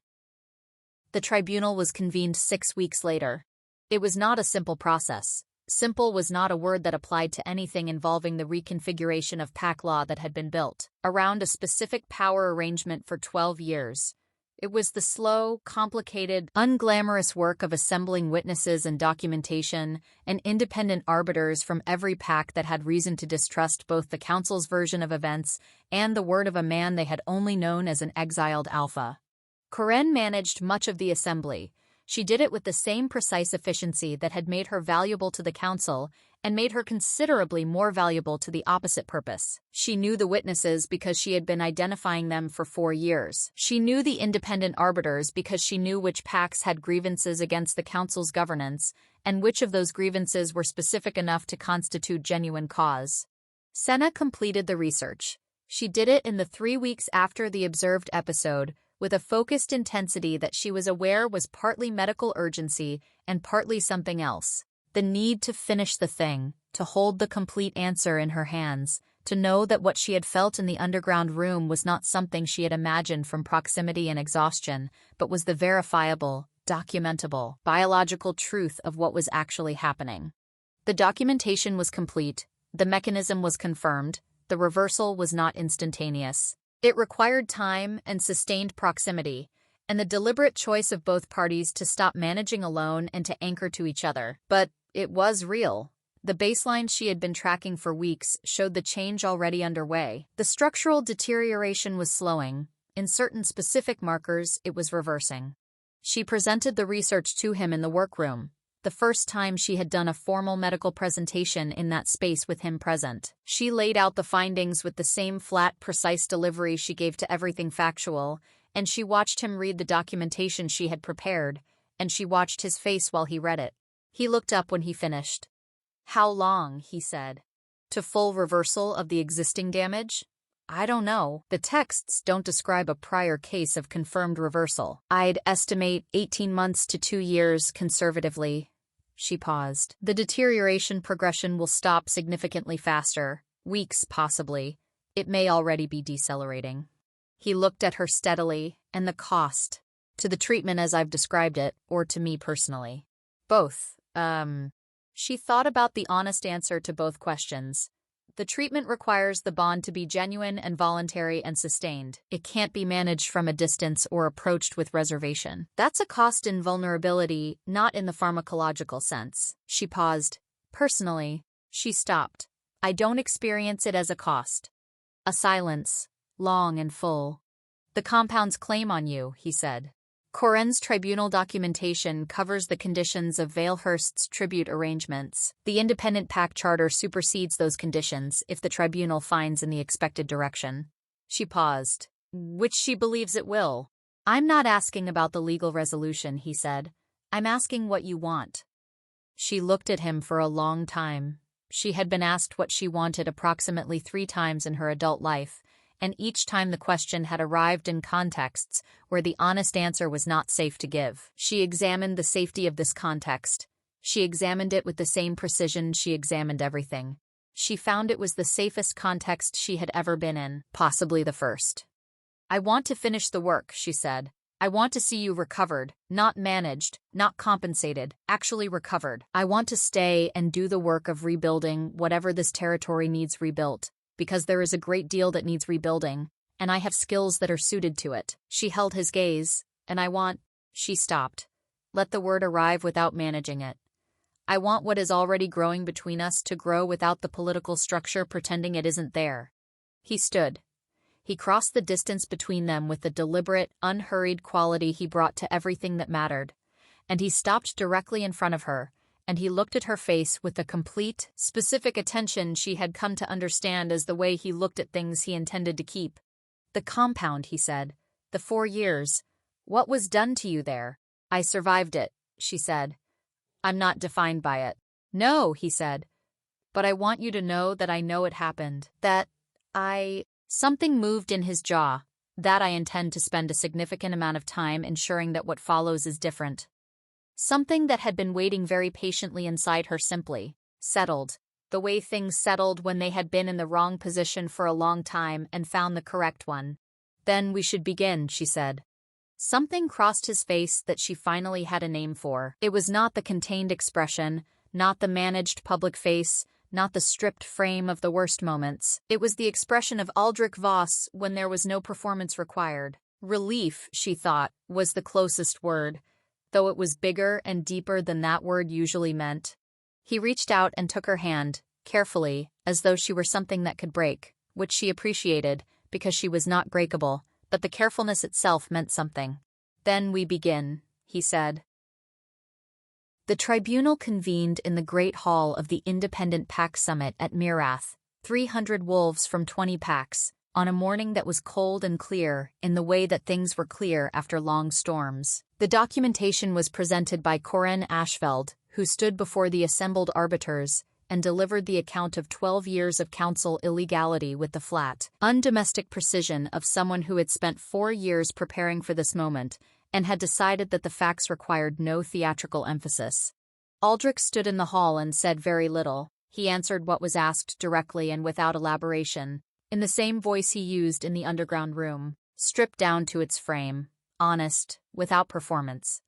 The tribunal was convened 6 weeks later. It was not a simple process. Simple was not a word that applied to anything involving the reconfiguration of pack law that had been built around a specific power arrangement for 12 years. It was the slow, complicated, unglamorous work of assembling witnesses and documentation and independent arbiters from every pack that had reason to distrust both the council's version of events and the word of a man they had only known as an exiled alpha. Corinne managed much of the assembly. She did it with the same precise efficiency that had made her valuable to the council and made her considerably more valuable to the opposite purpose. She knew the witnesses because she had been identifying them for 4 years. She knew the independent arbiters because she knew which packs had grievances against the council's governance and which of those grievances were specific enough to constitute genuine cause. Senna completed the research. She did it in the 3 weeks after the observed episode, with a focused intensity that she was aware was partly medical urgency and partly something else. The need to finish the thing, to hold the complete answer in her hands, to know that what she had felt in the underground room was not something she had imagined from proximity and exhaustion, but was the verifiable, documentable, biological truth of what was actually happening. The documentation was complete, the mechanism was confirmed, the reversal was not instantaneous. It required time and sustained proximity, and the deliberate choice of both parties to stop managing alone and to anchor to each other. But it was real. The baselines she had been tracking for weeks showed the change already underway. The structural deterioration was slowing. In certain specific markers, it was reversing. She presented the research to him in the workroom, the first time she had done a formal medical presentation in that space with him present. She laid out the findings with the same flat, precise delivery she gave to everything factual, and she watched him read the documentation she had prepared, and she watched his face while he read it. He looked up when he finished. "How long?" he said. "To full reversal of the existing damage? I don't know. The texts don't describe a prior case of confirmed reversal. I'd estimate 18 months to 2 years conservatively." She paused. "The deterioration progression will stop significantly faster. Weeks, possibly. It may already be decelerating." He looked at her steadily. "And the cost? To the treatment as I've described it, or to me personally?" "Both. She thought about the honest answer to both questions. The treatment requires the bond to be genuine and voluntary and sustained. It can't be managed from a distance or approached with reservation. That's a cost in vulnerability, not in the pharmacological sense." She paused. "Personally," she stopped, "I don't experience it as a cost." A silence, long and full. "The compound's claim on you," he said. "Coren's tribunal documentation covers the conditions of Valehurst's tribute arrangements. The independent pact charter supersedes those conditions if the tribunal finds in the expected direction." She paused. "Which she believes it will." "I'm not asking about the legal resolution," he said. "I'm asking what you want." She looked at him for a long time. She had been asked what she wanted approximately 3 times in her adult life, and each time the question had arrived in contexts where the honest answer was not safe to give. She examined the safety of this context. She examined it with the same precision she examined everything. She found it was the safest context she had ever been in, possibly the first. "I want to finish the work," she said. "I want to see you recovered, not managed, not compensated, actually recovered. I want to stay and do the work of rebuilding whatever this territory needs rebuilt, because there is a great deal that needs rebuilding, and I have skills that are suited to it." She held his gaze. "And I want—" She stopped. "Let the word arrive without managing it. I want what is already growing between us to grow without the political structure pretending it isn't there." He stood. He crossed the distance between them with the deliberate, unhurried quality he brought to everything that mattered, and he stopped directly in front of her, and he looked at her face with the complete, specific attention she had come to understand as the way he looked at things he intended to keep. "The compound," he said. "The 4 years. What was done to you there?" "I survived it," she said. "I'm not defined by it." "No," he said. "But I want you to know that I know it happened. That Something moved in his jaw. "That I intend to spend a significant amount of time ensuring that what follows is different." Something that had been waiting very patiently inside her simply settled, the way things settled when they had been in the wrong position for a long time and found the correct one. "Then we should begin," she said. Something crossed his face that she finally had a name for. It was not the contained expression, not the managed public face, not the stripped frame of the worst moments. It was the expression of Aldrich Voss when there was no performance required. Relief, she thought, was the closest word, though it was bigger and deeper than that word usually meant. He reached out and took her hand, carefully, as though she were something that could break, which she appreciated, because she was not breakable, but the carefulness itself meant something. "Then we begin," he said. The tribunal convened in the great hall of the Independent Pack Summit at Mirath, 300 wolves from 20 packs, on a morning that was cold and clear in the way that things were clear after long storms. The documentation was presented by Coren Ashfeld, who stood before the assembled arbiters and delivered the account of 12 years of council illegality with the flat, undomestic precision of someone who had spent 4 years preparing for this moment and had decided that the facts required no theatrical emphasis. Aldrich stood in the hall and said very little. He answered what was asked directly and without elaboration, in the same voice he used in the underground room, stripped down to its frame, honest, without performance.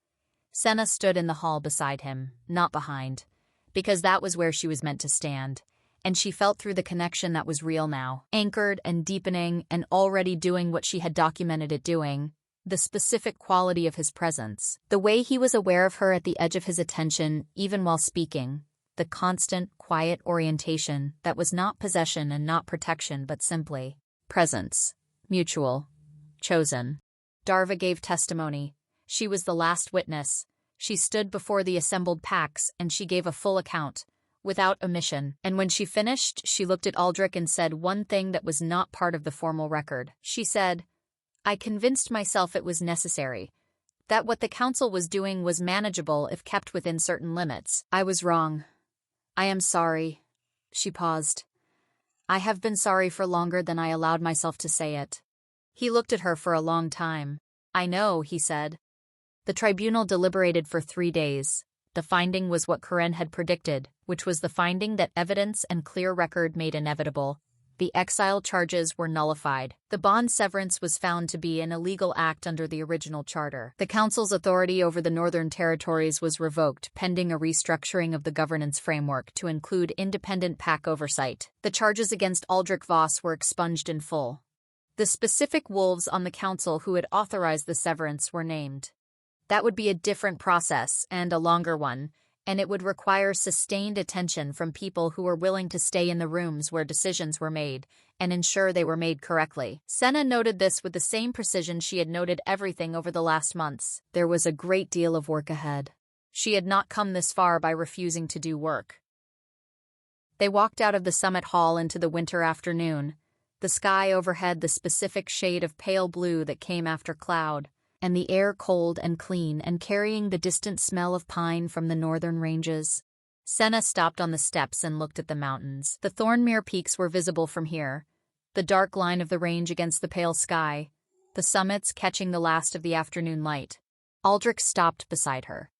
Senna stood in the hall beside him, not behind, because that was where she was meant to stand, and she felt through the connection that was real now, anchored and deepening and already doing what she had documented it doing, the specific quality of his presence, the way he was aware of her at the edge of his attention even while speaking, the constant, quiet orientation that was not possession and not protection but simply presence, mutual, chosen. Darva gave testimony. She was the last witness. She stood before the assembled packs and she gave a full account, without omission. And when she finished, she looked at Aldrich and said one thing that was not part of the formal record. She said, "I convinced myself it was necessary, that what the council was doing was manageable if kept within certain limits. I was wrong. I am sorry." She paused. "I have been sorry for longer than I allowed myself to say it." He looked at her for a long time. "I know," he said. The tribunal deliberated for 3 days. The finding was what Karen had predicted, which was the finding that evidence and clear record made inevitable. The exile charges were nullified. The bond severance was found to be an illegal act under the original charter. The council's authority over the Northern Territories was revoked, pending a restructuring of the governance framework to include independent pack oversight. The charges against Aldrich Voss were expunged in full. The specific wolves on the council who had authorized the severance were named. That would be a different process, and a longer one, and it would require sustained attention from people who were willing to stay in the rooms where decisions were made and ensure they were made correctly. Senna noted this with the same precision she had noted everything over the last months. There was a great deal of work ahead. She had not come this far by refusing to do work. They walked out of the summit hall into the winter afternoon. The sky overhead the specific shade of pale blue that came after cloud, and the air cold and clean and carrying the distant smell of pine from the northern ranges. Senna stopped on the steps and looked at the mountains. The Thornmere peaks were visible from here, the dark line of the range against the pale sky, the summits catching the last of the afternoon light. Aldrich stopped beside her.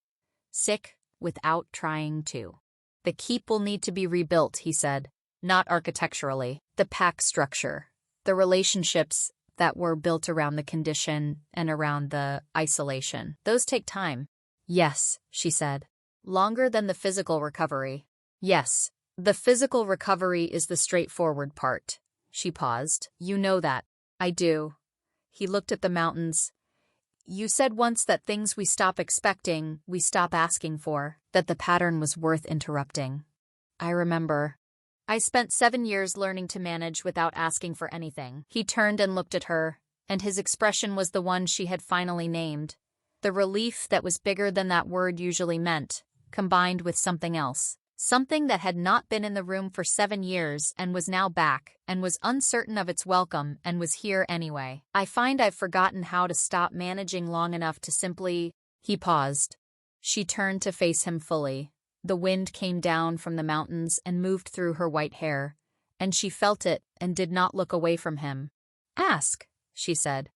Sick, without trying to. "The keep will need to be rebuilt," he said. "Not architecturally. The pack structure, the relationships that were built around the condition and around the isolation. Those take time." "Yes," she said. "Longer than the physical recovery." "Yes, the physical recovery is the straightforward part." She paused. "You know that." "I do." He looked at the mountains. "You said once that things we stop expecting, we stop asking for, that the pattern was worth interrupting." "I remember. I spent 7 years learning to manage without asking for anything." He turned and looked at her, and his expression was the one she had finally named. The relief that was bigger than that word usually meant, combined with something else. Something that had not been in the room for 7 years and was now back, and was uncertain of its welcome and was here anyway. "I find I've forgotten how to stop managing long enough to simply—" He paused. She turned to face him fully. The wind came down from the mountains and moved through her white hair, and she felt it and did not look away from him. "Ask," she said.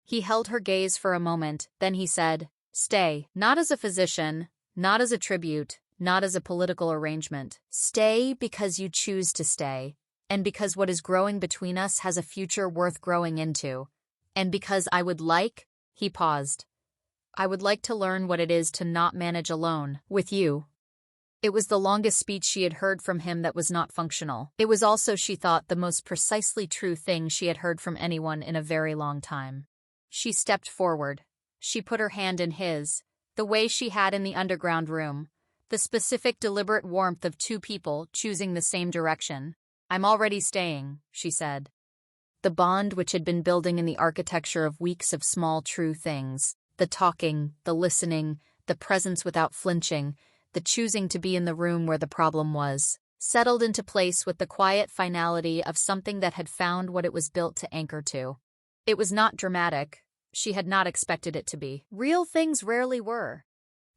He held her gaze for a moment, then he said, "Stay, not as a physician, not as a tribute, not as a political arrangement. Stay because you choose to stay, and because what is growing between us has a future worth growing into, and because I would like—" He paused. "I would like to learn what it is to not manage alone, with you." It was the longest speech she had heard from him that was not functional. It was also, she thought, the most precisely true thing she had heard from anyone in a very long time. She stepped forward. She put her hand in his, the way she had in the underground room, the specific deliberate warmth of two people choosing the same direction. "I'm already staying," she said. The bond which had been building in the architecture of weeks of small true things, the talking, the listening, the presence without flinching, the choosing to be in the room where the problem was, settled into place with the quiet finality of something that had found what it was built to anchor to. It was not dramatic. She had not expected it to be. Real things rarely were.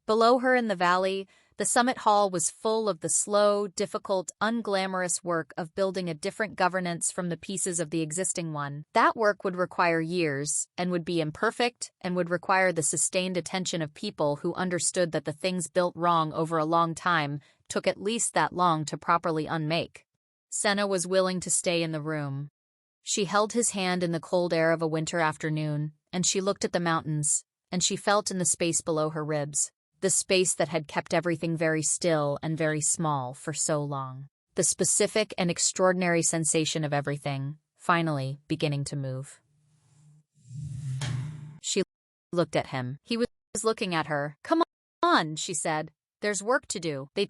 Below her in the valley, the summit hall was full of the slow, difficult, unglamorous work of building a different governance from the pieces of the existing one. That work would require years, and would be imperfect, and would require the sustained attention of people who understood that the things built wrong over a long time took at least that long to properly unmake. Senna was willing to stay in the room. She held his hand in the cold air of a winter afternoon, and she looked at the mountains, and she felt in the space below her ribs. The space that had kept everything very still and very small for so long. The specific and extraordinary sensation of everything, finally, beginning to move. She looked at him. He was looking at her. "Come on," she said. "There's work to do." They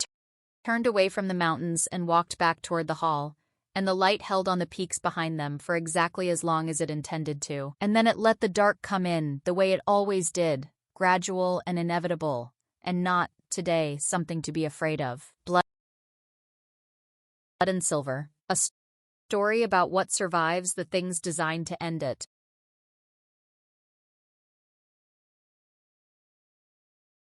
turned away from the mountains and walked back toward the hall, and the light held on the peaks behind them for exactly as long as it intended to. And then it let the dark come in, the way it always did, gradual and inevitable, and not, today, something to be afraid of. Blood and Silver. A story about what survives the things designed to end it.